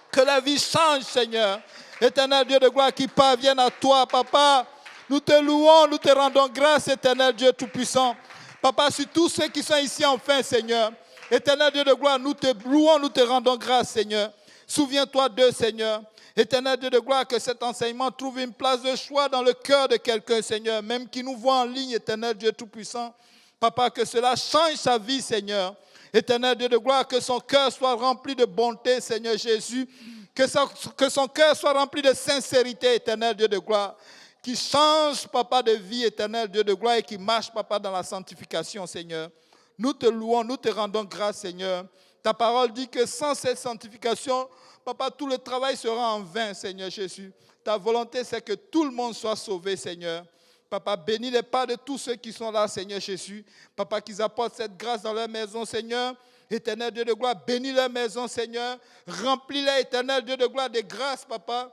Que la vie change, Seigneur. Éternel Dieu de gloire, qui parviennent à toi, Papa. Nous te louons, nous te rendons grâce, éternel Dieu Tout-Puissant. Papa, sur tous ceux qui sont ici enfin, Seigneur. Éternel Dieu de gloire, nous te louons, nous te rendons grâce, Seigneur. Souviens-toi d'eux, Seigneur. Éternel Dieu de gloire, que cet enseignement trouve une place de choix dans le cœur de quelqu'un, Seigneur, même qui nous voit en ligne, éternel Dieu Tout-Puissant. Papa, que cela change sa vie, Seigneur. Éternel Dieu de gloire, que son cœur soit rempli de bonté, Seigneur Jésus. Que son cœur soit rempli de sincérité, éternel Dieu de gloire. Qui change, Papa, de vie, éternel Dieu de gloire, et qui marche, Papa, dans la sanctification, Seigneur. Nous te louons, nous te rendons grâce, Seigneur. Ta parole dit que sans cette sanctification, Papa, tout le travail sera en vain, Seigneur Jésus. Ta volonté, c'est que tout le monde soit sauvé, Seigneur. Papa, bénis les pas de tous ceux qui sont là, Seigneur Jésus. Papa, qu'ils apportent cette grâce dans leur maison, Seigneur. Éternel Dieu de gloire, bénis leur maison, Seigneur. Remplis-les, éternel Dieu de gloire, des grâces, Papa,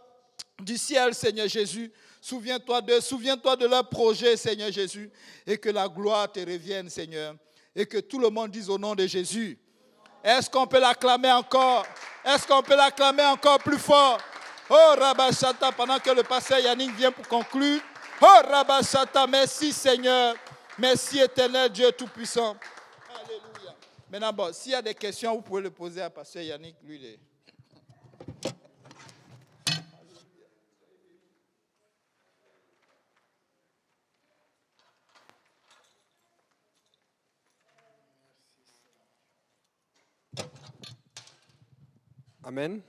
du ciel, Seigneur Jésus. Souviens-toi de leur projet, Seigneur Jésus. Et que la gloire te revienne, Seigneur. Et que tout le monde dise au nom de Jésus. Est-ce qu'on peut l'acclamer encore? Est-ce qu'on peut l'acclamer encore plus fort? Oh, Rabashata, pendant que le pasteur Yannick vient pour conclure. Oh, Rabashata, merci Seigneur. Merci éternel Dieu Tout-Puissant. Alléluia. Maintenant, bon, s'il y a des questions, vous pouvez les poser à pasteur Yannick. Lui, il est... Amen.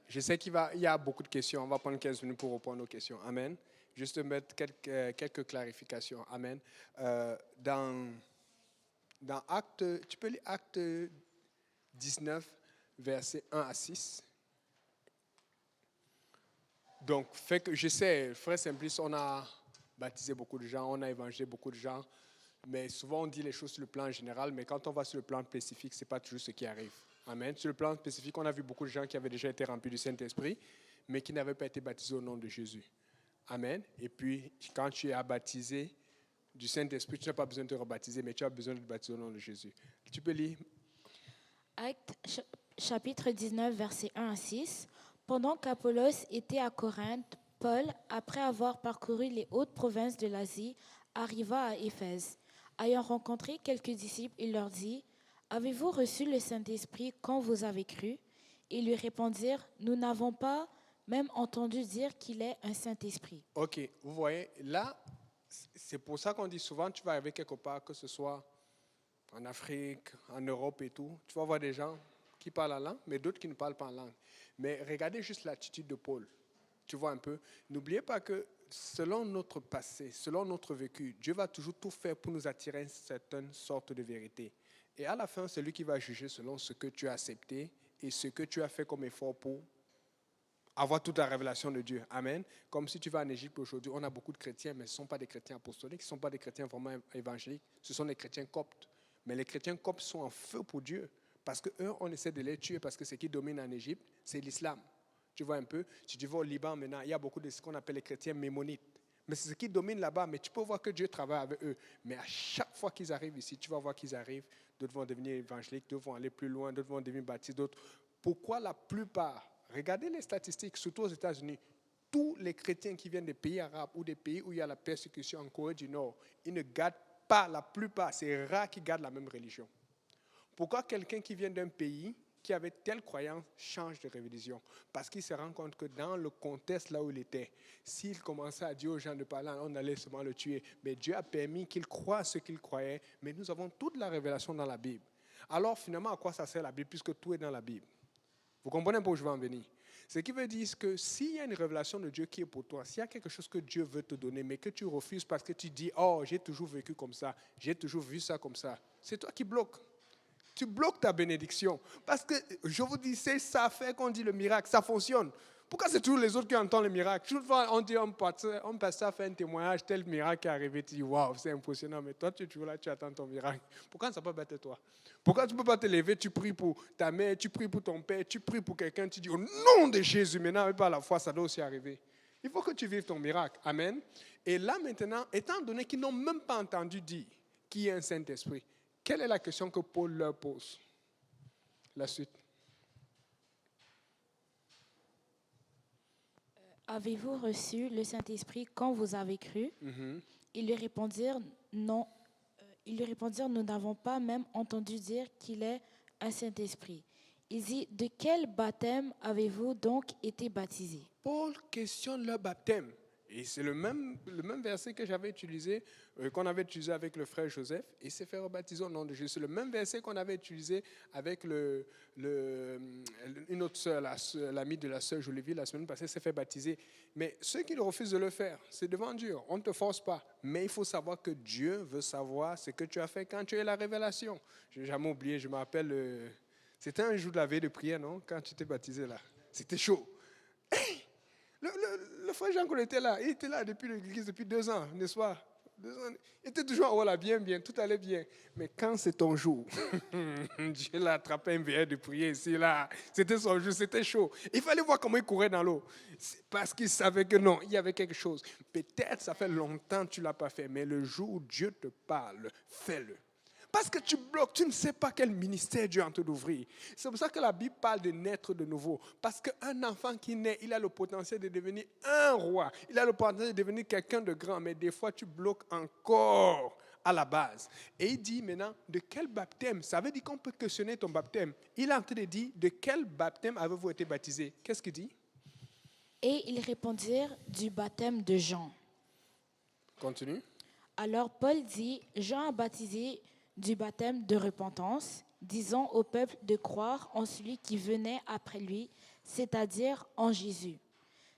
Je sais qu'il y a beaucoup de questions. On va prendre 15 minutes pour répondre aux questions. Amen. Juste mettre quelques clarifications. Amen. Dans Dans tu peux lire Acte 19, versets 1 à 6. Donc, fait que je sais, Frère Simplice, on a baptisé beaucoup de gens, on a évangélisé beaucoup de gens, mais souvent on dit les choses sur le plan général, mais quand on va sur le plan spécifique, ce n'est pas toujours ce qui arrive. Amen. Sur le plan spécifique, on a vu beaucoup de gens qui avaient déjà été remplis du Saint-Esprit, mais qui n'avaient pas été baptisés au nom de Jésus. Amen. Et puis, quand tu es baptisé du Saint-Esprit, tu n'as pas besoin de te rebaptiser, mais tu as besoin de te baptiser au nom de Jésus. Tu peux lire Actes chapitre 19, versets 1 à 6. Pendant qu'Apollos était à Corinthe, Paul, après avoir parcouru les hautes provinces de l'Asie, arriva à Éphèse. Ayant rencontré quelques disciples, il leur dit, « Avez-vous reçu le Saint-Esprit quand vous avez cru ?» Ils lui répondirent, « Nous n'avons pas même entendu dire qu'il est un Saint-Esprit. » Ok, vous voyez, là, c'est pour ça qu'on dit souvent, tu vas arriver quelque part, que ce soit en Afrique, en Europe et tout, tu vas voir des gens qui parlent la langue, mais d'autres qui ne parlent pas en langue. Mais regardez juste l'attitude de Paul. Tu vois un peu. N'oubliez pas que selon notre passé, selon notre vécu, Dieu va toujours tout faire pour nous attirer à une certaine sorte de vérité. Et à la fin, c'est lui qui va juger selon ce que tu as accepté et ce que tu as fait comme effort pour avoir toute la révélation de Dieu. Amen. Comme si tu vas en Égypte aujourd'hui, on a beaucoup de chrétiens, mais ce ne sont pas des chrétiens apostoliques, ce ne sont pas des chrétiens vraiment évangéliques, ce sont des chrétiens coptes. Mais les chrétiens coptes sont en feu pour Dieu. Parce qu'eux, on essaie de les tuer parce que ce qui domine en Égypte, c'est l'islam. Tu vois un peu, si tu vas au Liban maintenant, il y a beaucoup de ce qu'on appelle les chrétiens mémonites. Mais c'est ce qui domine là-bas, mais tu peux voir que Dieu travaille avec eux. Mais à chaque fois qu'ils arrivent ici, tu vas voir qu'ils arrivent, d'autres vont devenir évangéliques, d'autres vont aller plus loin, d'autres vont devenir baptistes, d'autres. Pourquoi la plupart, regardez les statistiques, surtout aux États-Unis, tous les chrétiens qui viennent des pays arabes ou des pays où il y a la persécution en Corée du Nord, ils ne gardent pas, la plupart, c'est rare qu'ils gardent la même religion. Pourquoi quelqu'un qui vient d'un pays qui avait telle croyance change de religion? Parce qu'il se rend compte que dans le contexte là où il était, s'il commençait à dire aux gens de parler, on allait seulement le tuer. Mais Dieu a permis qu'il croie ce qu'il croyait. Mais nous avons toute la révélation dans la Bible. Alors finalement, à quoi ça sert la Bible puisque tout est dans la Bible? Vous comprenez un peu où je vais en venir? Ce qui veut dire que s'il y a une révélation de Dieu qui est pour toi, s'il y a quelque chose que Dieu veut te donner, mais que tu refuses parce que tu dis, oh, j'ai toujours vécu comme ça, j'ai toujours vu ça comme ça, c'est toi qui bloques. Tu bloques ta bénédiction. Parce que, je vous dis, c'est ça fait qu'on dit le miracle, ça fonctionne. Pourquoi c'est toujours les autres qui entendent le miracle? Toute fois, on dit, on passe à faire un témoignage, tel miracle est arrivé, tu dis, waouh, c'est impressionnant, mais toi, tu es toujours là, tu attends ton miracle. Pourquoi ça ne peut pas être toi? Pourquoi tu ne peux pas te lever, tu pries pour ta mère, tu pries pour ton père, tu pries pour quelqu'un, tu dis, au nom de Jésus, maintenant, par la foi, ça doit aussi arriver. Il faut que tu vives ton miracle. Amen. Et là, maintenant, étant donné qu'ils n'ont même pas entendu dire qu'il y a un Saint-Esprit, quelle est la question que Paul leur pose? La suite. Avez-vous reçu le Saint-Esprit quand vous avez cru? Ils lui répondirent, non. Ils lui répondirent, nous n'avons pas même entendu dire qu'il est un Saint-Esprit. Il dit, de quel baptême avez-vous donc été baptisés? Paul questionne leur baptême. Et c'est le même verset que j'avais utilisé, qu'on avait utilisé avec le frère Joseph, et s'est fait rebaptiser au nom de Jésus. C'est le même verset qu'on avait utilisé avec une autre sœur, l'amie de la sœur Jolivie, la semaine passée, s'est fait baptiser. Mais ceux qui refusent de le faire, c'est devant Dieu. On ne te force pas. Mais il faut savoir que Dieu veut savoir ce que tu as fait quand tu as eu la révélation. Je n'ai jamais oublié, je me rappelle, c'était un jour de la veille de prière, non? Quand tu t'es baptisé là. C'était chaud. Hey! Le frère Jean, était là, il était là depuis l'église depuis 2 ans, n'est-ce pas? 2 ans. Il était toujours en haut là, bien, tout allait bien. Mais quand c'est ton jour, Dieu l'a attrapé un veilleur de prière ici, là. C'était son jour, c'était chaud. Il fallait voir comment il courait dans l'eau. Parce qu'il savait que non, il y avait quelque chose. Peut-être ça fait longtemps que tu ne l'as pas fait, mais le jour où Dieu te parle, fais-le. Parce que tu bloques, tu ne sais pas quel ministère Dieu est en train d'ouvrir. C'est pour ça que la Bible parle de naître de nouveau. Parce qu'un enfant qui naît, il a le potentiel de devenir un roi. Il a le potentiel de devenir quelqu'un de grand. Mais des fois, tu bloques encore à la base. Et il dit maintenant, de quel baptême? Ça veut dire qu'on peut questionner ton baptême. Il est en train de dire, de quel baptême avez-vous été baptisé? Qu'est-ce qu'il dit? Et ils répondirent, du baptême de Jean. Continue. Alors Paul dit, Jean a baptisé du baptême de repentance, disant au peuple de croire en celui qui venait après lui, c'est-à-dire en Jésus.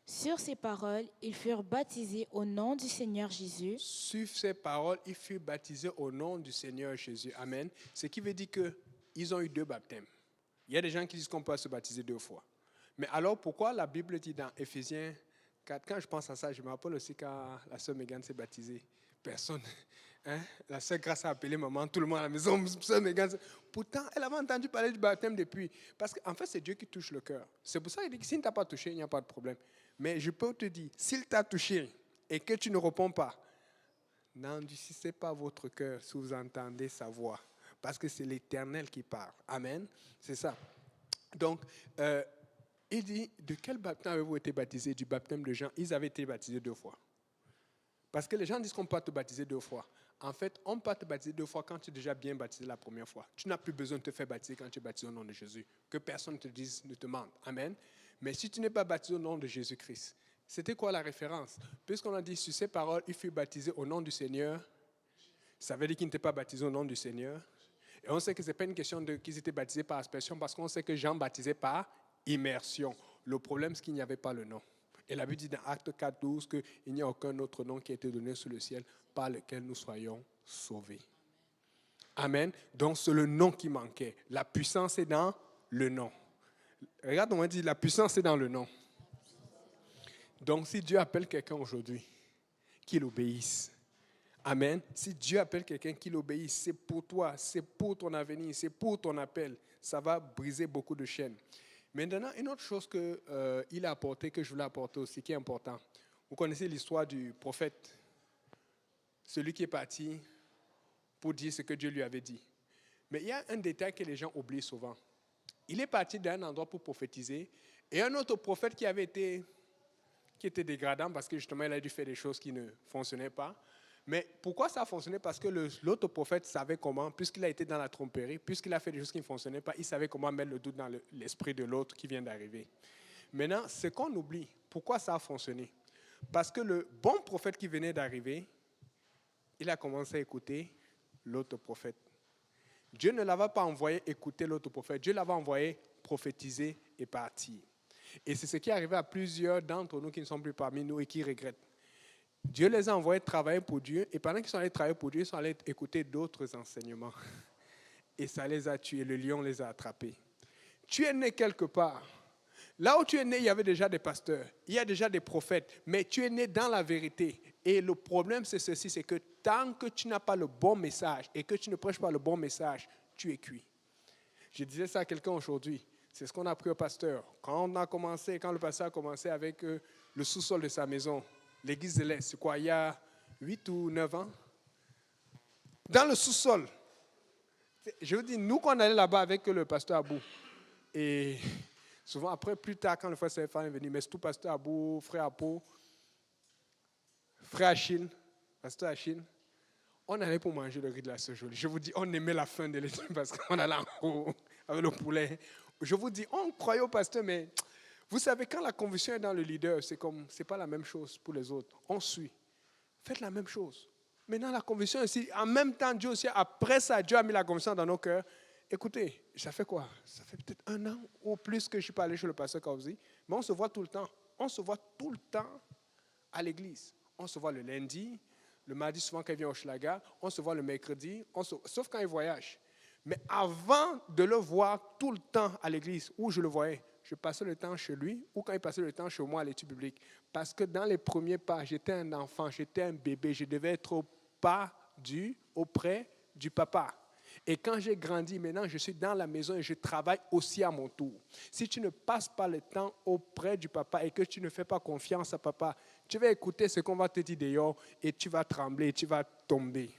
Sur ces paroles, ils furent baptisés au nom du Seigneur Jésus. Sur ces paroles, ils furent baptisés au nom du Seigneur Jésus. Amen. Ce qui veut dire qu'ils ont eu 2 baptêmes. Il y a des gens qui disent qu'on peut se baptiser 2 fois. Mais alors, pourquoi la Bible dit dans Éphésiens 4, quand je pense à ça, je me rappelle aussi quand la sœur Megan s'est baptisée. Personne, hein? La sœur Grâce a appelé maman, tout le monde à la maison, sœur Megan. Pourtant, elle avait entendu parler du baptême depuis. Parce qu'en fait, c'est Dieu qui touche le cœur. C'est pour ça qu'il dit que s'il ne t'a pas touché, il n'y a pas de problème. Mais je peux te dire, s'il t'a touché et que tu ne réponds pas, n'endurcissez pas votre cœur si vous entendez sa voix. Parce que c'est l'Éternel qui parle. Amen. C'est ça. Donc, il dit, de quel baptême avez-vous été baptisés? Du baptême de Jean. Ils avaient été baptisés 2 fois. Parce que les gens disent qu'on peut te baptiser 2 fois. En fait, on peut te baptiser 2 fois quand tu es déjà bien baptisé la première fois. Tu n'as plus besoin de te faire baptiser quand tu es baptisé au nom de Jésus. Que personne ne te dise, ne te mente. Amen. Mais si tu n'es pas baptisé au nom de Jésus-Christ, c'était quoi la référence? Puisqu'on a dit sur ces paroles, il fut baptisé au nom du Seigneur. Ça veut dire qu'il n'était pas baptisé au nom du Seigneur. Et on sait que ce n'est pas une question qu'ils étaient baptisés par aspersion, parce qu'on sait que Jean baptisait par immersion. Le problème, c'est qu'il n'y avait pas le nom. Et la Bible dit dans Acte 4, 12 qu'il n'y a aucun autre nom qui a été donné sous le ciel par lequel nous soyons sauvés. Amen. Donc c'est le nom qui manquait. La puissance est dans le nom. Regarde, on dit la puissance est dans le nom. Donc si Dieu appelle quelqu'un aujourd'hui, qu'il obéisse. Amen. Si Dieu appelle quelqu'un qu'il obéisse, c'est pour toi, c'est pour ton avenir, c'est pour ton appel. Ça va briser beaucoup de chaînes. Maintenant, une autre chose qu'il a apporté, que je voulais apporter aussi, qui est important. Vous connaissez l'histoire du prophète, celui qui est parti pour dire ce que Dieu lui avait dit. Mais il y a un détail que les gens oublient souvent. Il est parti d'un endroit pour prophétiser, et un autre prophète qui était dégradant parce que justement il a dû faire des choses qui ne fonctionnaient pas. Mais pourquoi ça a fonctionné? Parce que l'autre prophète savait comment, puisqu'il a été dans la tromperie, puisqu'il a fait des choses qui ne fonctionnaient pas, il savait comment mettre le doute dans l'esprit de l'autre qui vient d'arriver. Maintenant, ce qu'on oublie, pourquoi ça a fonctionné? Parce que le bon prophète qui venait d'arriver, il a commencé à écouter l'autre prophète. Dieu ne l'avait pas envoyé écouter l'autre prophète, Dieu l'avait envoyé prophétiser et partir. Et c'est ce qui est arrivé à plusieurs d'entre nous qui ne sont plus parmi nous et qui regrettent. Dieu les a envoyés travailler pour Dieu, et pendant qu'ils sont allés travailler pour Dieu, ils sont allés écouter d'autres enseignements. Et ça les a tués, le lion les a attrapés. Tu es né quelque part. Là où tu es né, il y avait déjà des pasteurs, il y a déjà des prophètes, mais tu es né dans la vérité. Et le problème, c'est ceci, c'est que tant que tu n'as pas le bon message et que tu ne prêches pas le bon message, tu es cuit. Je disais ça à quelqu'un aujourd'hui. C'est ce qu'on a appris au pasteur. Quand le pasteur a commencé avec le sous-sol de sa maison, l'église de l'Est, c'est quoi, il y a 8 ou 9 ans? Dans le sous-sol. Je vous dis, nous, quand on allait là-bas avec le pasteur Abou, et souvent après, plus tard, quand le frère Stéphane est venu, mais c'est tout pasteur Abou, frère Apo, frère Achille, pasteur Achille, on allait pour manger le riz de la sœur Jolie. Je vous dis, on aimait la fin de l'été parce qu'on allait en haut avec le poulet. Je vous dis, on croyait au pasteur, mais vous savez, quand la conviction est dans le leader, c'est pas la même chose pour les autres. On suit. Faites la même chose. Maintenant, la conviction ici, en même temps, Dieu aussi, après ça, Dieu a mis la conviction dans nos cœurs. Écoutez, ça fait quoi? Ça fait peut-être 1 an ou plus que je suis pas allé chez le pasteur Kauzi, mais on se voit tout le temps. On se voit tout le temps à l'église. On se voit le lundi, le mardi souvent quand il vient au Schlager, on se voit le mercredi, sauf quand il voyage. Mais avant de le voir tout le temps à l'église, où je le voyais, je passais le temps chez lui, ou quand il passait le temps chez moi à l'étude biblique. Parce que dans les premiers pas, j'étais un enfant, j'étais un bébé, je devais être auprès du papa. Et quand j'ai grandi, maintenant, je suis dans la maison et je travaille aussi à mon tour. Si tu ne passes pas le temps auprès du papa et que tu ne fais pas confiance à papa, tu vas écouter ce qu'on va te dire dehors et tu vas trembler, tu vas tomber.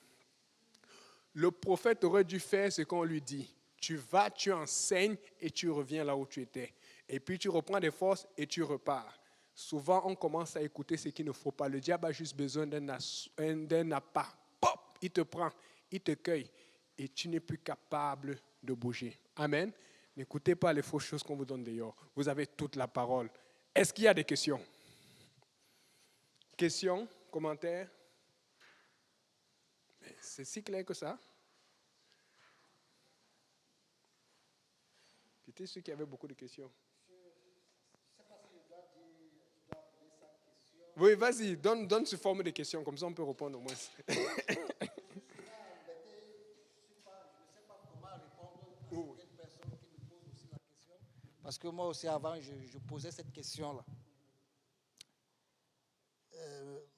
Le prophète aurait dû faire ce qu'on lui dit. Tu vas, tu enseignes et tu reviens là où tu étais. Et puis tu reprends des forces et tu repars. Souvent, on commence à écouter ce qu'il ne faut pas. Le diable a juste besoin d'un appât. Pop, il te prend, il te cueille. Et tu n'es plus capable de bouger. Amen. N'écoutez pas les fausses choses qu'on vous donne dehors. Vous avez toute la parole. Est-ce qu'il y a des questions? Questions? Commentaires? C'est si clair que ça. J'étais sûr qu'il y avait beaucoup de questions. Oui, vas-y, donne sous forme de questions, comme ça on peut répondre au moins. Parce que moi aussi, avant, je posais cette question-là.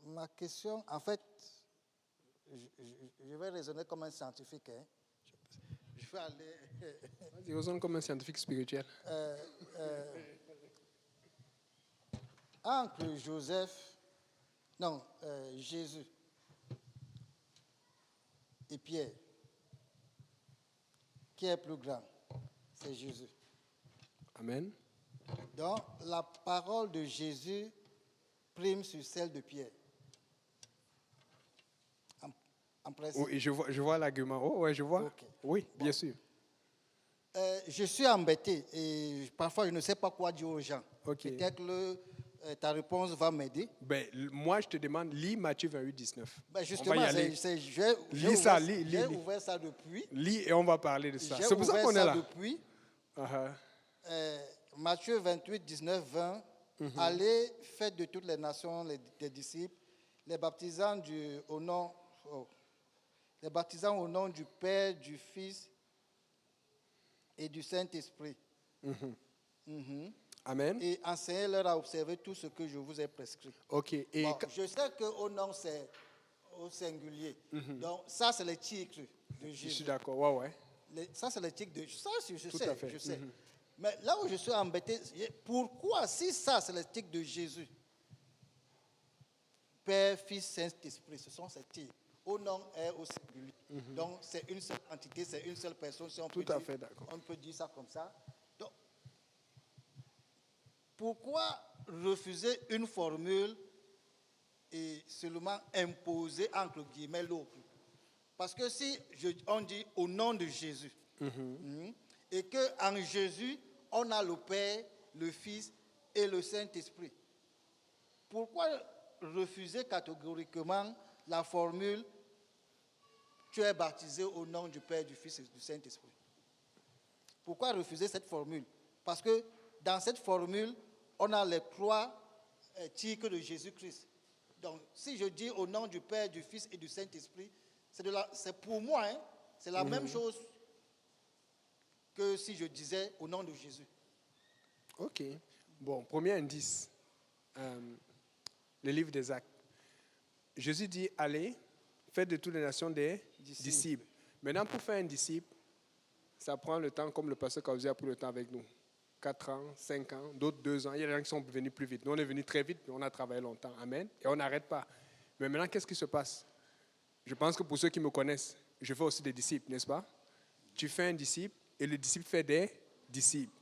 Ma question, en fait, je vais raisonner comme un scientifique. Hein. Je vais aller... Vas-y, raisonne comme un scientifique spirituel. Entre Jésus et Pierre, qui est plus grand? C'est Jésus. Amen. Donc, la parole de Jésus prime sur celle de Pierre. En principe. Oui, je vois l'argument. Oh, ouais, je vois. Okay. Oui, bien sûr. Je suis embêté et parfois je ne sais pas quoi dire aux gens. Okay. Peut-être que ta réponse va m'aider. Moi, je te demande, lis Matthieu 28, 19. Justement, j'ai ouvert ça depuis. Lis et on va parler de ça. C'est pour ça qu'on est là. Depuis. Matthieu 28, 19, 20. Allez, faites de toutes les nations des disciples, les baptisant au nom du Père, du Fils et du Saint-Esprit. Amen. Et enseignez-leur à observer tout ce que je vous ai prescrit. Ok. Et je sais qu'au nom, c'est au singulier. Donc, ça, c'est le titre de Jésus. Je suis d'accord, ouais. Ça, c'est le titre de Jésus. Ça, je sais. Mm-hmm. Mais là où je suis embêté, pourquoi, si ça, c'est le titre de Jésus, Père, Fils, Saint-Esprit, ce sont ces titres. Au nom est au singulier. Donc, c'est une seule entité, c'est une seule personne. Si on Tout à fait d'accord. On peut dire ça comme ça. Donc, pourquoi refuser une formule et seulement imposer, entre guillemets, l'autre? Parce que si on dit au nom de Jésus, et qu'en Jésus, on a le Père, le Fils et le Saint-Esprit, pourquoi refuser catégoriquement la formule « Tu es baptisé au nom du Père, du Fils et du Saint-Esprit » ? Pourquoi refuser cette formule? Parce que dans cette formule, on a les trois titres de Jésus-Christ. Donc, si je dis au nom du Père, du Fils et du Saint-Esprit, c'est pour moi, c'est la même chose que si je disais au nom de Jésus. Ok. Bon, premier indice, le livre des Actes. Jésus dit, allez, faites de toutes les nations des disciples. Maintenant, pour faire un disciple, ça prend le temps comme le pasteur Kaouzi a pris le temps avec nous. 4 ans, 5 ans, d'autres 2 ans. Il y a des gens qui sont venus plus vite. Nous, on est venus très vite, mais on a travaillé longtemps. Amen. Et on n'arrête pas. Mais maintenant, qu'est-ce qui se passe? Je pense que pour ceux qui me connaissent, je fais aussi des disciples, n'est-ce pas? Tu fais un disciple et le disciple fait des disciples.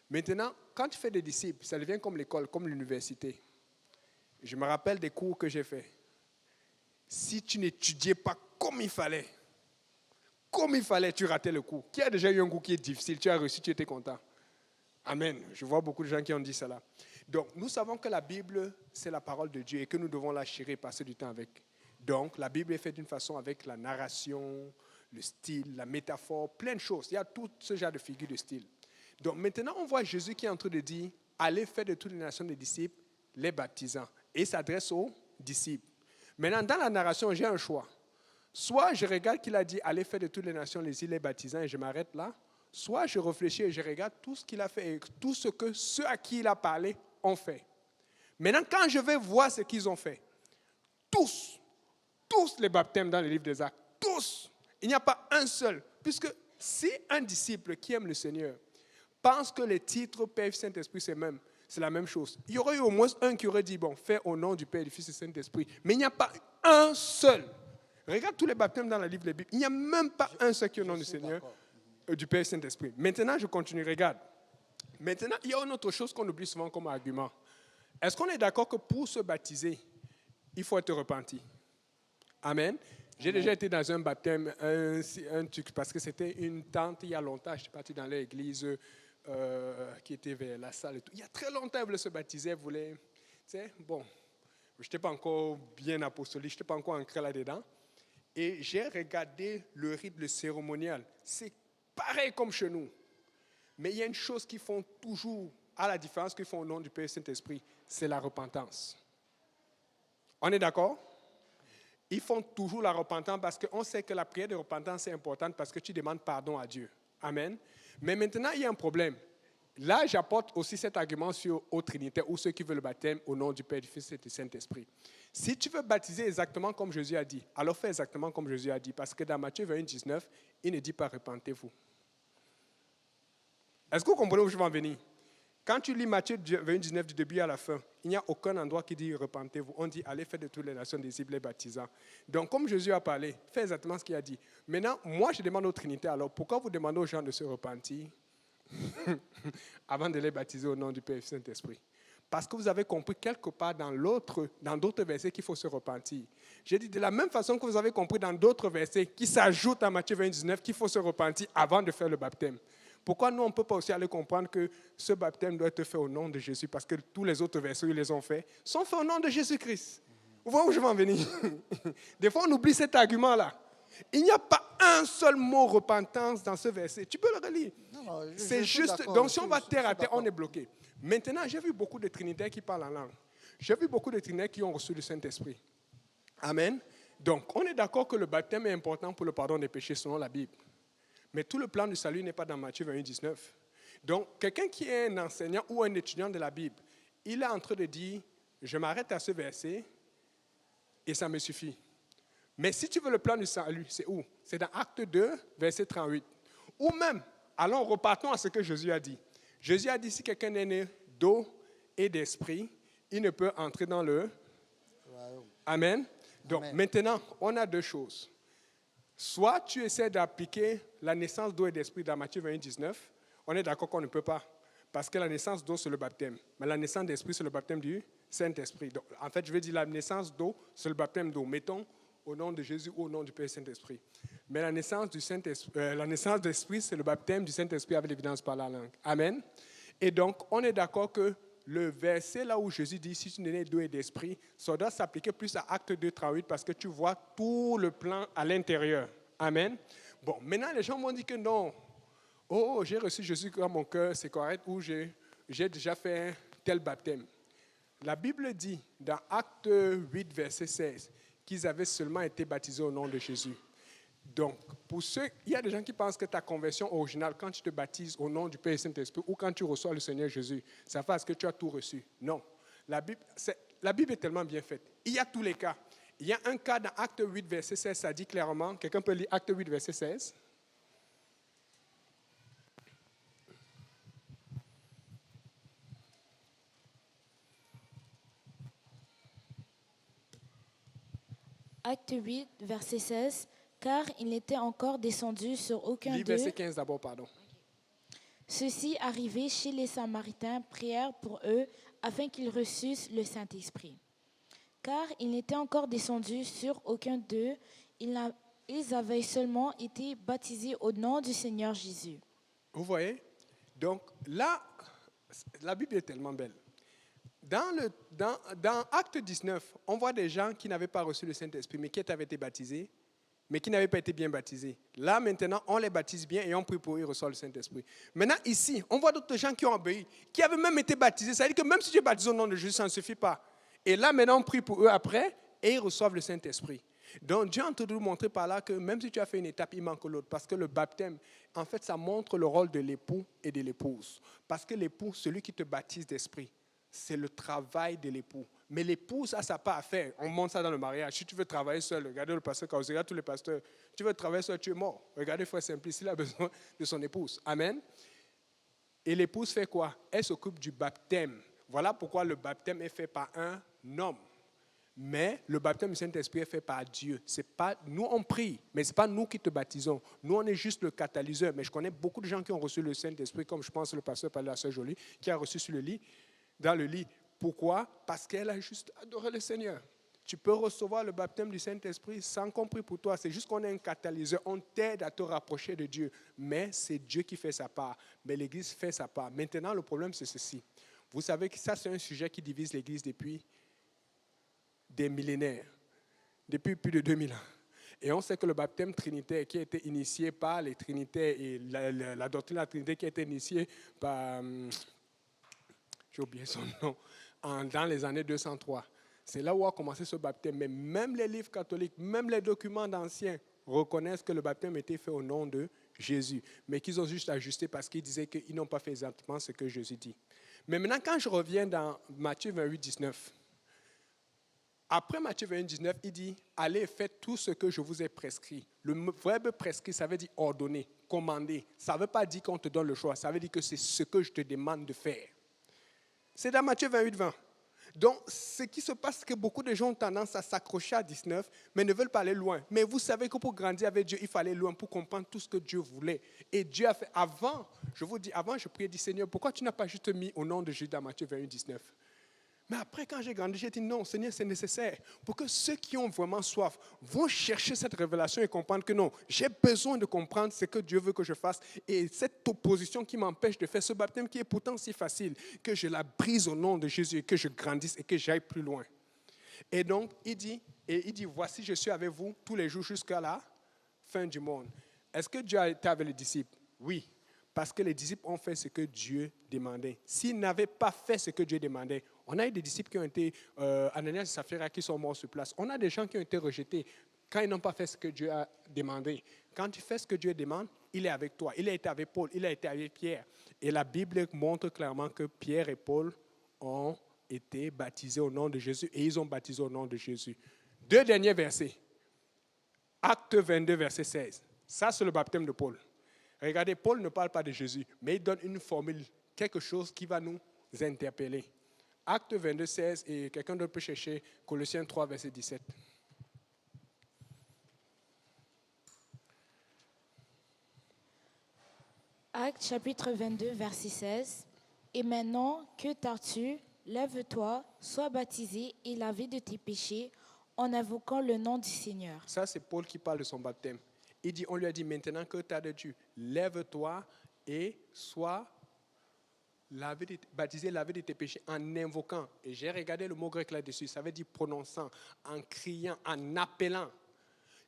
Maintenant, quand tu fais des disciples, ça devient comme l'école, comme l'université. Je me rappelle des cours que j'ai faits. Si tu n'étudiais pas comme il fallait, tu ratais le cours. Qui a déjà eu un cours qui est difficile, tu as réussi, tu étais content? Amen. Je vois beaucoup de gens qui ont dit cela. Donc, nous savons que la Bible, c'est la parole de Dieu et que nous devons la chérir et passer du temps avec. Donc, la Bible est faite d'une façon avec la narration, le style, la métaphore, plein de choses. Il y a tout ce genre de figures de style. Donc, maintenant, on voit Jésus qui est en train de dire, allez faire de toutes les nations des disciples, les baptisants. Et il s'adresse aux disciples. Maintenant, dans la narration, j'ai un choix. Soit je regarde qu'il a dit, allez faire de toutes les nations les baptisants et je m'arrête là. Soit je réfléchis et je regarde tout ce qu'il a fait et tout ce que ceux à qui il a parlé ont fait. Maintenant, quand je vais voir ce qu'ils ont fait, tous les baptêmes dans le livre des Actes, tous, il n'y a pas un seul. Puisque si un disciple qui aime le Seigneur pense que les titres Père, Saint-Esprit, c'est la même chose, il y aurait eu au moins un qui aurait dit, bon, fais au nom du Père, du Fils et du Saint-Esprit. Mais il n'y a pas un seul. Regarde tous les baptêmes dans le livre de la Bible. Il n'y a même pas un seul qui est au nom du Seigneur, du Père et du Saint-Esprit. Maintenant, je continue, regarde. Maintenant, il y a une autre chose qu'on oublie souvent comme argument. Est-ce qu'on est d'accord que pour se baptiser, il faut être repenti? Amen. J'ai déjà été dans un baptême, un truc, parce que c'était une tante il y a longtemps. J'étais parti dans l'église qui était vers la salle et tout. Il y a très longtemps, elle voulait se baptiser, elle voulait, tu sais, bon, je n'étais pas encore bien apostolique, je n'étais pas encore ancré là-dedans. Et j'ai regardé le rite, le cérémonial. C'est pareil comme chez nous. Mais il y a une chose qu'ils font toujours, à la différence qu'ils font au nom du Père et du Saint-Esprit, c'est la repentance. On est d'accord? Ils font toujours la repentance parce qu'on sait que la prière de repentance est importante parce que tu demandes pardon à Dieu. Amen. Mais maintenant, il y a un problème. Là, j'apporte aussi cet argument sur aux Trinitaires ou ceux qui veulent le baptême au nom du Père, du Fils et du Saint-Esprit. Si tu veux baptiser exactement comme Jésus a dit, alors fais exactement comme Jésus a dit. Parce que dans Matthieu 21, 19, il ne dit pas repentez-vous. Est-ce que vous comprenez où je veux en venir? Quand tu lis Matthieu 21, 19 du début à la fin, il n'y a aucun endroit qui dit repentez-vous. On dit allez faire de toutes les nations des disciples les baptisants. Donc comme Jésus a parlé, fais exactement ce qu'il a dit. Maintenant, moi je demande aux Trinitaires, alors pourquoi vous demandez aux gens de se repentir avant de les baptiser au nom du Père et du Saint-Esprit? Parce que vous avez compris quelque part dans d'autres versets qu'il faut se repentir. J'ai dit de la même façon que vous avez compris dans d'autres versets qui s'ajoutent à Matthieu 20, 19 qu'il faut se repentir avant de faire le baptême. Pourquoi nous, on ne peut pas aussi aller comprendre que ce baptême doit être fait au nom de Jésus? Parce que tous les autres versets où ils les ont faits sont faits au nom de Jésus-Christ. Vous voyez où je veux en venir? Des fois, on oublie cet argument-là. Il n'y a pas un seul mot repentance dans ce verset. Tu peux le relire. C'est juste. Donc, si on va terre à terre, on est bloqué. Maintenant, j'ai vu beaucoup de Trinitaires qui parlent en langue. J'ai vu beaucoup de Trinitaires qui ont reçu le Saint-Esprit. Amen. Donc, on est d'accord que le baptême est important pour le pardon des péchés selon la Bible. Mais tout le plan du salut n'est pas dans Matthieu 21, 19. Donc, quelqu'un qui est un enseignant ou un étudiant de la Bible, il est en train de dire, je m'arrête à ce verset et ça me suffit. Mais si tu veux le plan du salut, c'est où? C'est dans Acte 2, verset 38. Ou même, allons, repartons à ce que Jésus a dit. Jésus a dit, si quelqu'un est né d'eau et d'esprit, il ne peut entrer dans le... Amen. Donc, maintenant, on a deux choses. Soit tu essaies d'appliquer la naissance d'eau et d'esprit dans Matthieu 21, 19. On est d'accord qu'on ne peut pas. Parce que la naissance d'eau, c'est le baptême. Mais la naissance d'esprit, c'est le baptême du Saint-Esprit. Donc, en fait, je vais dire la naissance d'eau, c'est le baptême d'eau. Mettons au nom de Jésus ou au nom du Père et du Saint-Esprit. Mais la naissance d'esprit, c'est le baptême du Saint-Esprit avec l'évidence par la langue. Amen. Et donc, on est d'accord que le verset là où Jésus dit, si tu n'es né d'eau et d'esprit, ça doit s'appliquer plus à Acte 2, 38 parce que tu vois tout le plan à l'intérieur. Amen. Bon, maintenant les gens m'ont dit que non. Oh, j'ai reçu Jésus dans mon cœur, c'est correct, ou j'ai déjà fait tel baptême. La Bible dit dans Acte 8, verset 16, qu'ils avaient seulement été baptisés au nom de Jésus. Donc, pour ceux, il y a des gens qui pensent que ta conversion originale, quand tu te baptises au nom du Père et du Saint-Esprit ou quand tu reçois le Seigneur Jésus, ça fait parce que tu as tout reçu. Non. La Bible est tellement bien faite. Il y a tous les cas. Il y a un cas dans Acte 8, verset 16, ça dit clairement, quelqu'un peut lire Acte 8, verset 16? Acte 8, verset 16. Car il n'était encore descendu sur aucun d'eux. Verset 15 d'abord, pardon. Ceux-ci, arrivés chez les Samaritains, prièrent pour eux afin qu'ils reçussent le Saint-Esprit. Car il n'était encore descendu sur aucun d'eux, ils avaient seulement été baptisés au nom du Seigneur Jésus. Vous voyez? Donc là, la Bible est tellement belle. Dans Acte 19, on voit des gens qui n'avaient pas reçu le Saint-Esprit, mais qui avaient été baptisés, mais qui n'avaient pas été bien baptisés. Là, maintenant, on les baptise bien et on prie pour eux, ils reçoivent le Saint-Esprit. Maintenant, ici, on voit d'autres gens qui ont obéi, qui avaient même été baptisés. Ça veut dire que même si tu es baptisé au nom de Jésus, ça ne suffit pas. Et là, maintenant, on prie pour eux après et ils reçoivent le Saint-Esprit. Donc, Dieu est en train de nous montrer par là que même si tu as fait une étape, il manque l'autre. Parce que le baptême, en fait, ça montre le rôle de l'époux et de l'épouse. Parce que l'époux, celui qui te baptise d'esprit, c'est le travail de l'époux. Mais l'époux, ça n'a pas à faire. On montre ça dans le mariage. Si tu veux travailler seul, regardez le pasteur Kaouz, regarde tous les pasteurs. Tu veux travailler seul, tu es mort. Regardez Frère Simplice, il a besoin de son épouse. Amen. Et l'épouse fait quoi? Elle s'occupe du baptême. Voilà pourquoi le baptême est fait par un homme. Mais le baptême du Saint-Esprit est fait par Dieu. C'est pas, nous, on prie, mais ce n'est pas nous qui te baptisons. Nous, on est juste le catalyseur. Mais je connais beaucoup de gens qui ont reçu le Saint-Esprit, comme je pense le pasteur parlait à Sœur Jolie, qui a reçu sur le lit, dans le lit. Pourquoi? Parce qu'elle a juste adoré le Seigneur. Tu peux recevoir le baptême du Saint-Esprit sans qu'on prie pour toi. C'est juste qu'on est un catalyseur. On t'aide à te rapprocher de Dieu. Mais c'est Dieu qui fait sa part. Mais l'Église fait sa part. Maintenant, le problème, c'est ceci. Vous savez que ça, c'est un sujet qui divise l'Église depuis des millénaires, depuis plus de 2000 ans. Et on sait que le baptême trinitaire qui a été initié par les trinitaires et la doctrine de la Trinité qui a été initiée par, j'ai oublié son nom, dans les années 203. C'est là où a commencé ce baptême. Mais même les livres catholiques, même les documents d'anciens reconnaissent que le baptême était fait au nom de Jésus. Mais qu'ils ont juste ajusté parce qu'ils disaient qu'ils n'ont pas fait exactement ce que Jésus dit. Mais maintenant, quand je reviens dans Matthieu 28, 19, après Matthieu 28, 19, il dit « Allez, faites tout ce que je vous ai prescrit ». Le verbe prescrit, ça veut dire ordonner, commander. Ça ne veut pas dire qu'on te donne le choix. Ça veut dire que c'est ce que je te demande de faire. C'est dans Matthieu 28, 20. Donc, ce qui se passe, c'est que beaucoup de gens ont tendance à s'accrocher à 19, mais ne veulent pas aller loin. Mais vous savez que pour grandir avec Dieu, il fallait aller loin pour comprendre tout ce que Dieu voulait. Et Dieu a fait, avant, je vous dis, avant, je priais, dit Seigneur, pourquoi tu n'as pas juste mis au nom de Jésus dans Matthieu 28, 19 ? Mais après, quand j'ai grandi, j'ai dit non, Seigneur, c'est nécessaire pour que ceux qui ont vraiment soif vont chercher cette révélation et comprendre que non, j'ai besoin de comprendre ce que Dieu veut que je fasse. Et cette opposition qui m'empêche de faire ce baptême qui est pourtant si facile, que je la brise au nom de Jésus et que je grandisse et que j'aille plus loin. Et donc, il dit, voici, je suis avec vous tous les jours jusqu'à la fin du monde. Est-ce que Dieu a été avec les disciples? Oui. Parce que les disciples ont fait ce que Dieu demandait. S'ils n'avaient pas fait ce que Dieu demandait, on a eu des disciples qui ont été, Ananias et Saphira, qui sont morts sur place. On a des gens qui ont été rejetés quand ils n'ont pas fait ce que Dieu a demandé. Quand tu fais ce que Dieu demande, il est avec toi. Il a été avec Paul, il a été avec Pierre. Et la Bible montre clairement que Pierre et Paul ont été baptisés au nom de Jésus et ils ont baptisé au nom de Jésus. 2 derniers versets. Acte 22, verset 16. Ça, c'est le baptême de Paul. Regardez, Paul ne parle pas de Jésus, mais il donne une formule, quelque chose qui va nous interpeller. Acte 22, 16, et quelqu'un d'autre peut chercher Colossiens 3, verset 17. Acte chapitre 22, verset 16. Et maintenant, que tardes-tu? Lève-toi, sois baptisé et lavé de tes péchés en invoquant le nom du Seigneur. Ça, c'est Paul qui parle de son baptême. On lui a dit, maintenant que tardes-tu, lève-toi et sois baptisé, lavé de tes péchés en invoquant. Et j'ai regardé le mot grec là-dessus, ça veut dire prononçant, en criant, en appelant.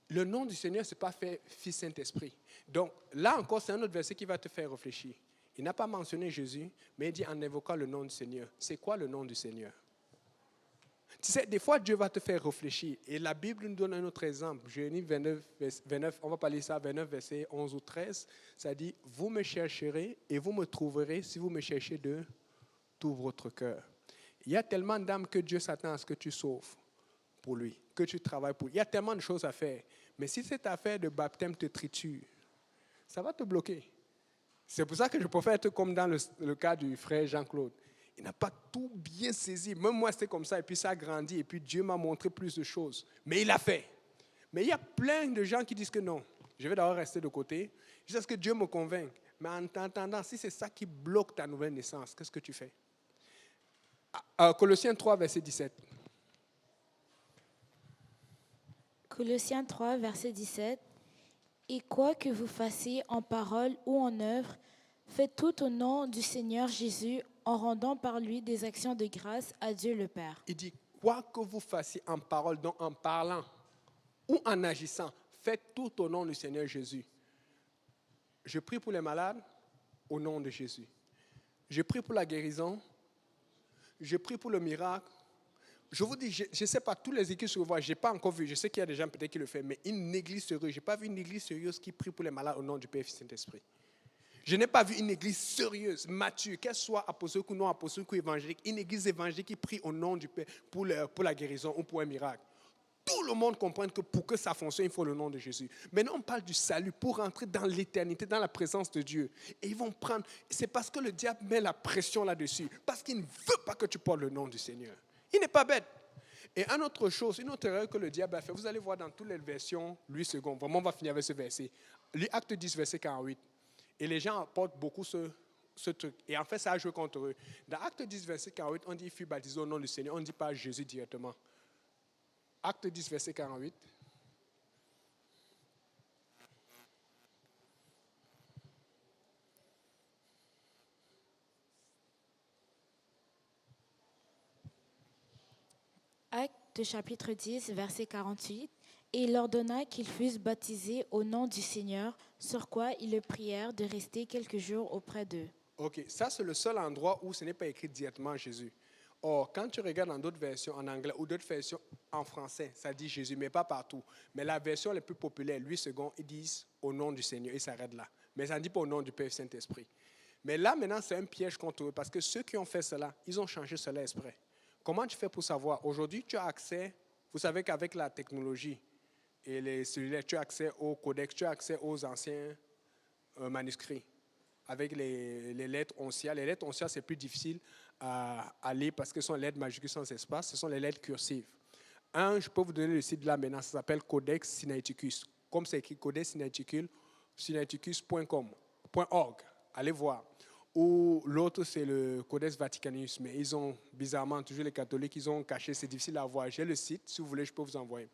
Le nom du Seigneur, ce n'est pas fait Fils Saint-Esprit. Donc là encore, c'est un autre verset qui va te faire réfléchir. Il n'a pas mentionné Jésus, mais il dit en invoquant le nom du Seigneur. C'est quoi le nom du Seigneur? Tu sais, des fois, Dieu va te faire réfléchir. Et la Bible nous donne un autre exemple. Jérémie 29, on va parler de ça, 29, verset 11 ou 13. Ça dit, vous me chercherez et vous me trouverez si vous me cherchez de tout votre cœur. Il y a tellement d'âmes que Dieu s'attend à ce que tu sauves pour lui, que tu travailles pour lui. Il y a tellement de choses à faire. Mais si cette affaire de baptême te triture, ça va te bloquer. C'est pour ça que je préfère être comme dans le cas du frère Jean-Claude. Il n'a pas tout bien saisi. Même moi, c'était comme ça. Et puis ça a grandi. Et puis Dieu m'a montré plus de choses. Mais il a fait. Mais il y a plein de gens qui disent que non. Je vais d'abord rester de côté. Jusqu'à ce que Dieu me convainque. Mais en t'entendant, si c'est ça qui bloque ta nouvelle naissance, qu'est-ce que tu fais? Colossiens 3, verset 17. Colossiens 3, verset 17. Et quoi que vous fassiez en parole ou en œuvre, faites tout au nom du Seigneur Jésus, en rendant par lui des actions de grâce à Dieu le Père. Il dit, quoi que vous fassiez en parole, donc en parlant ou en agissant, faites tout au nom du Seigneur Jésus. Je prie pour les malades au nom de Jésus. Je prie pour la guérison. Je prie pour le miracle. Je vous dis, je ne sais pas, tous les équipes que je vois, je n'ai pas encore vu, je sais qu'il y a des gens peut-être qui le font, mais une église sérieuse, je n'ai pas vu une église sérieuse qui prie pour les malades au nom du Père, Fils et Saint-Esprit. Je n'ai pas vu une église sérieuse, mature, qu'elle soit apostolique ou non apostolique ou évangélique, une église évangélique qui prie au nom du Père pour la guérison ou pour un miracle. Tout le monde comprend que pour que ça fonctionne, il faut le nom de Jésus. Maintenant, on parle du salut pour rentrer dans l'éternité, dans la présence de Dieu. Et ils vont prendre, c'est parce que le diable met la pression là-dessus, parce qu'il ne veut pas que tu portes le nom du Seigneur. Il n'est pas bête. Et une autre chose, une autre erreur que le diable a fait, vous allez voir dans toutes les versions, Louis II, vraiment on va finir avec ce verset. Acte 10, verset 48. Et les gens apportent beaucoup ce truc. Et en fait, ça a joué contre eux. Dans Acte 10, verset 48, on dit « il fut baptisé au nom du Seigneur ». On ne dit pas Jésus directement. Acte 10, verset 48. Acte chapitre 10, verset 48. Et il ordonna qu'ils fussent baptisés au nom du Seigneur, sur quoi ils le prièrent de rester quelques jours auprès d'eux. Ok, ça c'est le seul endroit où ce n'est pas écrit directement Jésus. Or, quand tu regardes dans d'autres versions en anglais ou d'autres versions en français, ça dit Jésus, mais pas partout. Mais la version la plus populaire, 8 secondes, ils disent au nom du Seigneur, ils s'arrêtent là. Mais ça ne dit pas au nom du Père Saint-Esprit. Mais là, maintenant, c'est un piège contre eux parce que ceux qui ont fait cela, ils ont changé cela exprès. Comment tu fais pour savoir? Aujourd'hui, tu as accès, vous savez qu'avec la technologie et les cellulaires, tu as accès aux codex, tu as accès aux anciens manuscrits avec les lettres onciales. Les lettres onciales, c'est plus difficile à lire parce que ce sont les lettres majuscules sans espace, ce sont les lettres cursives. Je peux vous donner le site là maintenant, ça s'appelle Codex Sinaiticus. Comme c'est écrit Codex Sinaiticus.org. Allez voir. Ou l'autre, c'est le Codex Vaticanus. Mais ils ont, bizarrement, toujours les catholiques, ils ont caché, c'est difficile à voir. J'ai le site, si vous voulez, je peux vous envoyer.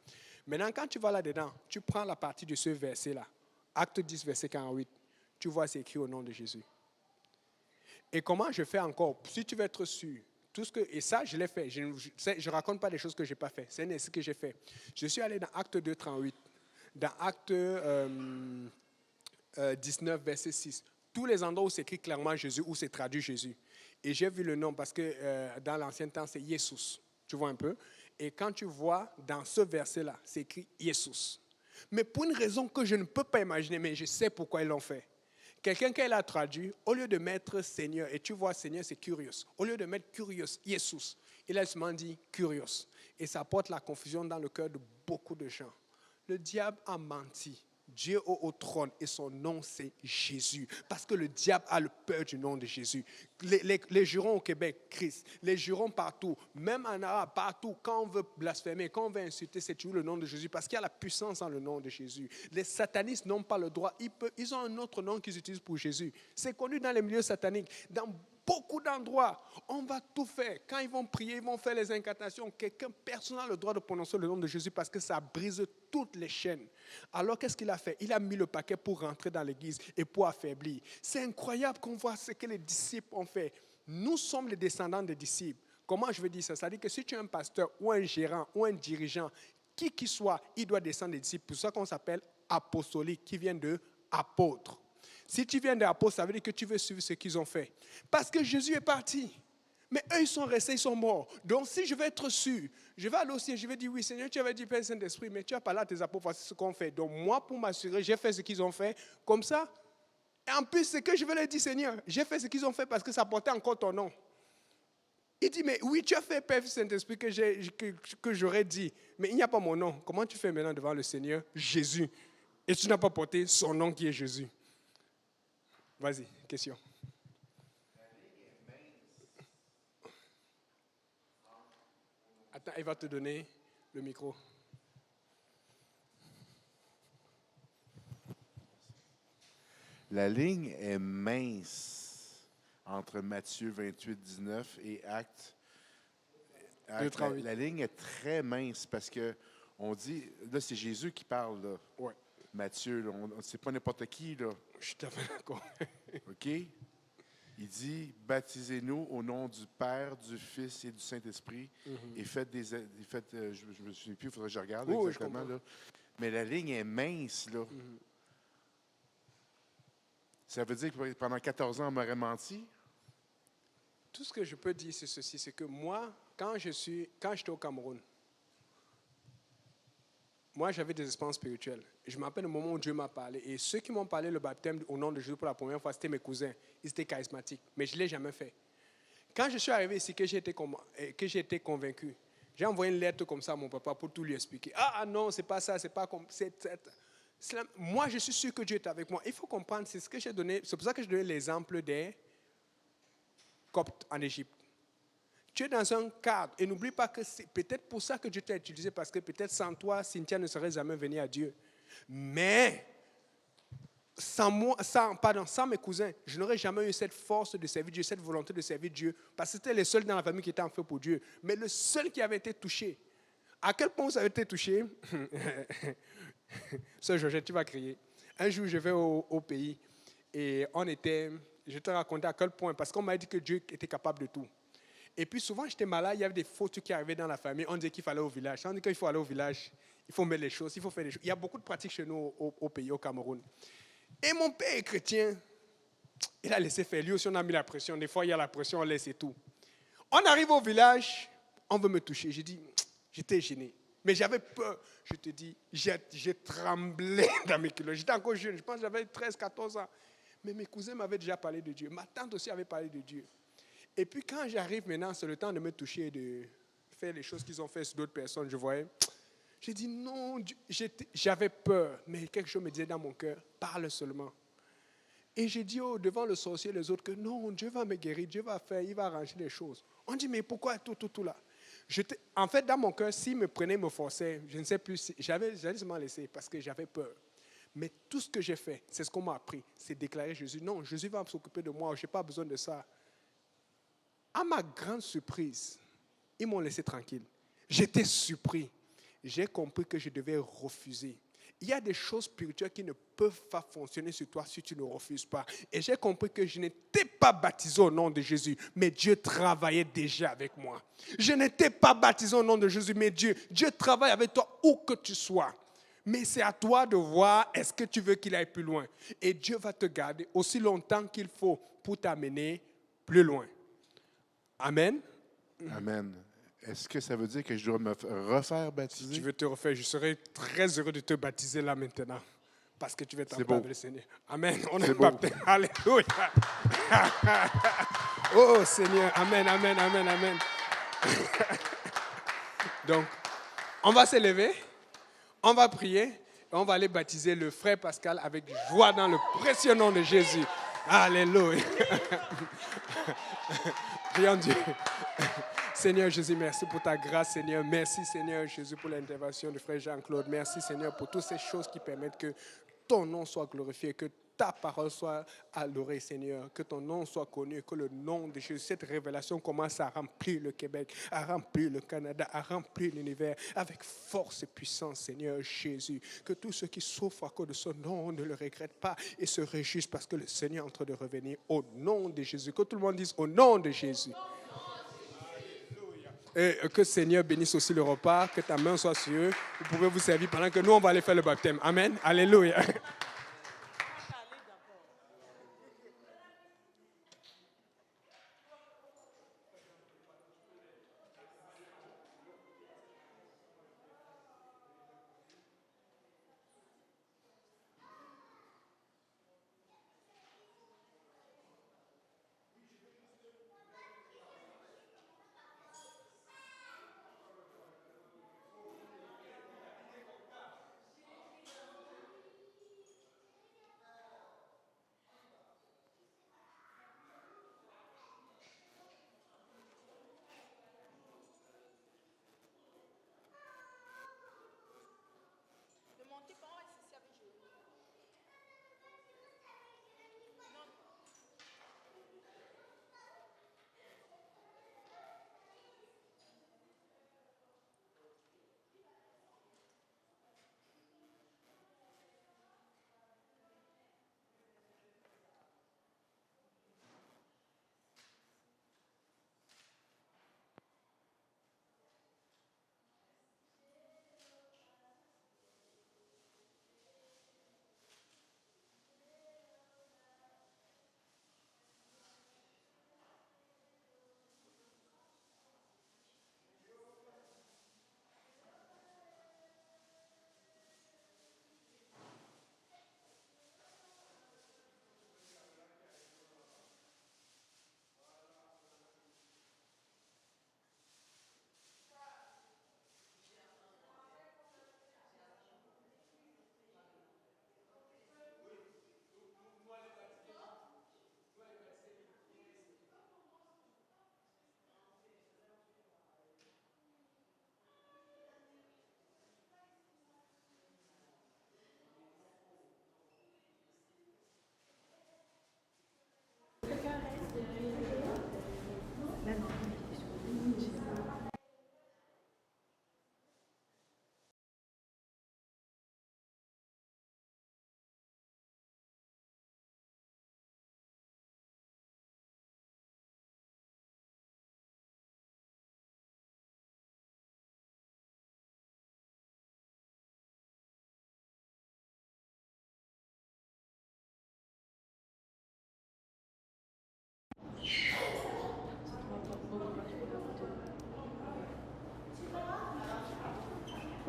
Maintenant, quand tu vas là-dedans, tu prends la partie de ce verset-là, Acte 10, verset 48. Tu vois, c'est écrit au nom de Jésus. Et comment je fais encore? Si tu veux être sûr, tout ce que, et ça, je l'ai fait. Je ne raconte pas des choses que je n'ai pas fait. C'est ce que j'ai fait. Je suis allé dans Acte 2, 38, dans Acte 19, verset 6. Tous les endroits où c'est écrit clairement Jésus, où c'est traduit Jésus. Et j'ai vu le nom parce que dans l'ancien temps, c'est Jesus. Tu vois un peu? Et quand tu vois dans ce verset-là, c'est écrit Jesus. Mais pour une raison que je ne peux pas imaginer, mais je sais pourquoi ils l'ont fait. Quelqu'un qui l'a traduit, au lieu de mettre Seigneur, et tu vois Seigneur, c'est Curious. Au lieu de mettre Curious, Jesus, il a seulement dit Curious. Et ça porte la confusion dans le cœur de beaucoup de gens. Le diable a menti. Dieu au trône et son nom c'est Jésus. Parce que le diable a le peur du nom de Jésus. Les jurons au Québec, Christ. Les jurons partout, même en arabe, partout. Quand on veut blasphémer, quand on veut insulter, c'est toujours le nom de Jésus. Parce qu'il y a la puissance dans le nom de Jésus. Les satanistes n'ont pas le droit. Ils ont un autre nom qu'ils utilisent pour Jésus. C'est connu dans les milieux sataniques. Dans beaucoup d'endroits, on va tout faire. Quand ils vont prier, ils vont faire les incantations. Personne n'a le droit de prononcer le nom de Jésus parce que ça brise toutes les chaînes. Alors qu'est-ce qu'il a fait? Il a mis le paquet pour rentrer dans l'église et pour affaiblir. C'est incroyable qu'on voit ce que les disciples ont fait. Nous sommes les descendants des disciples. Comment je veux dire ça? Ça veut dire que si tu es un pasteur ou un gérant ou un dirigeant, qui qu'il soit, il doit descendre des disciples. C'est pour ça qu'on s'appelle apostolique, qui vient de apôtre. Si tu viens d'apôtre, ça veut dire que tu veux suivre ce qu'ils ont fait. Parce que Jésus est parti. Mais eux, ils sont restés, ils sont morts. Donc, si je veux être sûr, je vais aller au ciel, je vais dire, oui, Seigneur, tu avais dit Père Saint-Esprit, mais tu as parlé à tes apôtres, voici ce qu'on fait. Donc, moi, pour m'assurer, j'ai fait ce qu'ils ont fait. Comme ça, et en plus, c'est que je vais leur dire, Seigneur, j'ai fait ce qu'ils ont fait parce que ça portait encore ton nom. Il dit, mais oui, tu as fait Père Saint-Esprit que j'aurais dit, mais il n'y a pas mon nom. Comment tu fais maintenant devant le Seigneur, Jésus, et tu n'as pas porté son nom qui est Jésus? Vas-y, question. Attends, il va te donner le micro. La ligne est mince entre Matthieu 28, 19 et Actes. La ligne est très mince parce que on dit, là c'est Jésus qui parle, là. Ouais. Matthieu, là, c'est pas n'importe qui, là. Je suis tout à fait d'accord. OK? Il dit, baptisez-nous au nom du Père, du Fils et du Saint-Esprit. Et faites je ne me souviens plus, il faudrait que je regarde exactement. Là. Mais la ligne est mince, là. Ça veut dire que pendant 14 ans, on m'aurait menti? Tout ce que je peux dire, c'est ceci, c'est que moi, quand j'étais au Cameroun, moi, j'avais des expériences spirituelles. Je me rappelle le moment où Dieu m'a parlé. Et ceux qui m'ont parlé le baptême au nom de Jésus pour la première fois, c'était mes cousins. Ils étaient charismatiques. Mais je ne l'ai jamais fait. Quand je suis arrivé ici, que j'ai été convaincu, j'ai envoyé une lettre comme ça à mon papa pour tout lui expliquer. Ah non, c'est pas ça, c'est pas comme... Moi, je suis sûr que Dieu est avec moi. Il faut comprendre, c'est ce que j'ai donné. C'est pour ça que je donne l'exemple des Coptes en Égypte. Tu es dans un cadre et n'oublie pas que c'est peut-être pour ça que Dieu t'a utilisé, parce que peut-être sans toi, Cynthia ne serait jamais venue à Dieu. Mais sans mes cousins, je n'aurais jamais eu cette force de servir Dieu, cette volonté de servir Dieu, parce que c'était les seuls dans la famille qui étaient en feu pour Dieu. Mais le seul qui avait été touché, à quel point vous avez été touché? Sœur Georgette, tu vas crier. Un jour, je vais au pays et je te racontais à quel point, parce qu'on m'a dit que Dieu était capable de tout. Et puis souvent, j'étais malade, il y avait des faux trucs qui arrivaient dans la famille. On disait qu'il fallait au village. On dit qu'il faut aller au village, il faut mettre les choses, il faut faire des choses. Il y a beaucoup de pratiques chez nous au pays, au Cameroun. Et mon père est chrétien. Il a laissé faire. Lui aussi, on a mis la pression. Des fois, il y a la pression, on laisse et tout. On arrive au village, on veut me toucher. J'ai dit, j'étais gêné. Mais j'avais peur. Je te dis, j'ai tremblé dans mes culottes. J'étais encore jeune, je pense que j'avais 13, 14 ans. Mais mes cousins m'avaient déjà parlé de Dieu. Ma tante aussi avait parlé de Dieu. Et puis quand j'arrive maintenant, c'est le temps de me toucher et de faire les choses qu'ils ont fait sur d'autres personnes, je voyais. J'ai dit non, j'avais peur. Mais quelque chose me disait dans mon cœur, parle seulement. Et j'ai dit devant le sorcier et les autres que non, Dieu va me guérir, Dieu va faire, il va arranger les choses. On dit, mais pourquoi tout là? En fait, dans mon cœur, s'il me prenait, me forçait, je ne sais plus, j'allais seulement laisser parce que j'avais peur. Mais tout ce que j'ai fait, c'est ce qu'on m'a appris, c'est déclarer Jésus. Non, Jésus va s'occuper de moi, je n'ai pas besoin de ça. À ma grande surprise, ils m'ont laissé tranquille. J'étais surpris. J'ai compris que je devais refuser. Il y a des choses spirituelles qui ne peuvent pas fonctionner sur toi si tu ne refuses pas. Et j'ai compris que je n'étais pas baptisé au nom de Jésus, mais Dieu travaillait déjà avec moi. Je n'étais pas baptisé au nom de Jésus, mais Dieu travaille avec toi où que tu sois. Mais c'est à toi de voir est-ce que tu veux qu'il aille plus loin. Et Dieu va te garder aussi longtemps qu'il faut pour t'amener plus loin. Amen. Amen. Est-ce que ça veut dire que je dois me refaire baptiser? Si tu veux te refaire, je serai très heureux de te baptiser là maintenant. Parce que tu vas t'embarquer avec le Seigneur. Amen. On est baptisé. Alléluia. Oh Seigneur. Amen, amen, amen, amen. Donc, on va s'élever, on va prier, et on va aller baptiser le frère Pascal avec joie dans le précieux nom de Jésus. Alléluia. Prions Dieu. Seigneur Jésus, merci pour ta grâce, Seigneur. Merci, Seigneur Jésus, pour l'intervention du frère Jean-Claude. Merci, Seigneur, pour toutes ces choses qui permettent que ton nom soit glorifié, que ta parole soit adorée, Seigneur, que ton nom soit connu, que le nom de Jésus, cette révélation commence à remplir le Québec, à remplir le Canada, à remplir l'univers avec force et puissance, Seigneur Jésus. Que tous ceux qui souffrent à cause de ce nom ne le regrettent pas et se réjouissent parce que le Seigneur est en train de revenir au nom de Jésus. Que tout le monde dise au nom de Jésus. Et que le Seigneur bénisse aussi le repas, que ta main soit sur eux. Vous pouvez vous servir pendant que nous, on va aller faire le baptême. Amen. Alléluia.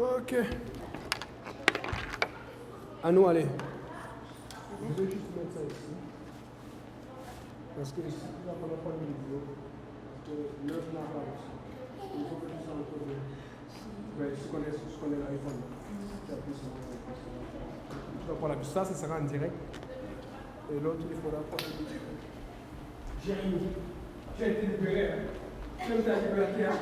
Ok. À nous, allez. Je vais juste mettre ça ici. Parce que ici, il va falloir prendre une vidéo. Parce que l'œuf n'a pas aussi. Il faut que tu sois un peu de. Ouais, je connais l'iPhone. Tu appuies sur tu vas prendre la puce. Ça sera en direct. Et l'autre, il faudra prendre une vidéo. Jérémy, tu as été libéré. Hein? Même ta liberté. Hein?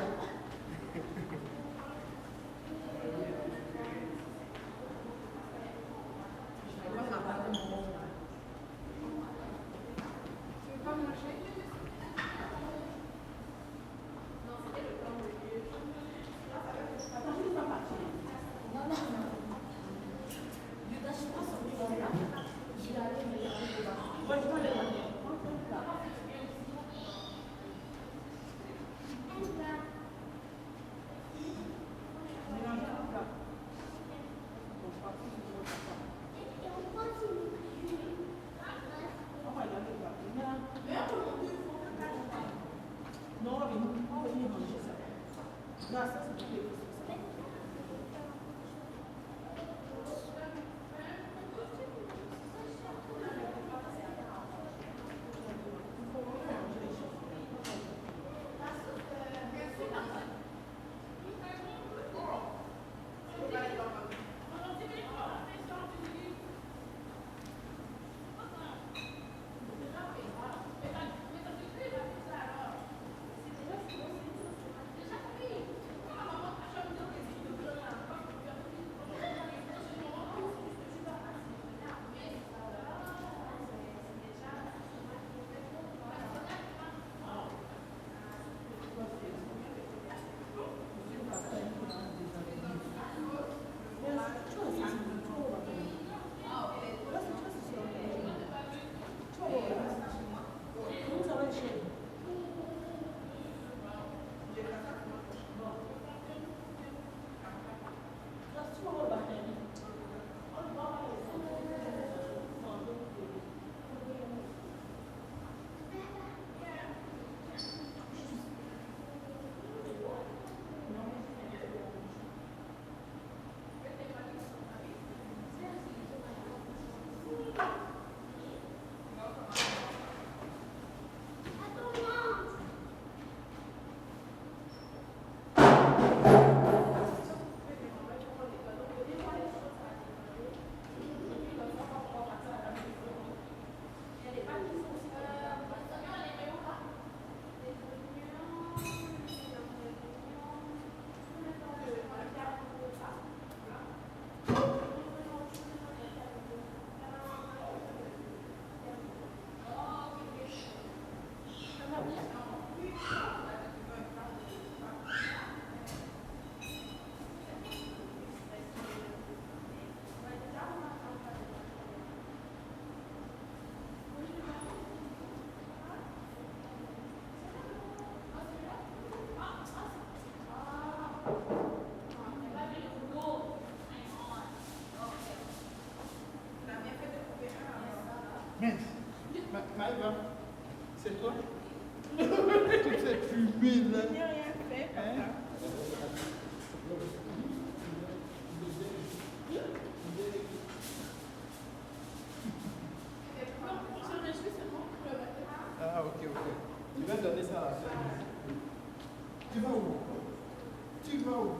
Maëva, c'est toi? Toute cette fumée là. Je n'ai rien fait, papa. Ah, ok, ok. Tu vas donner ça à la fin. Tu vas où? Tu vas où?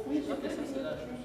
Oui, je pense que c'est l'âge.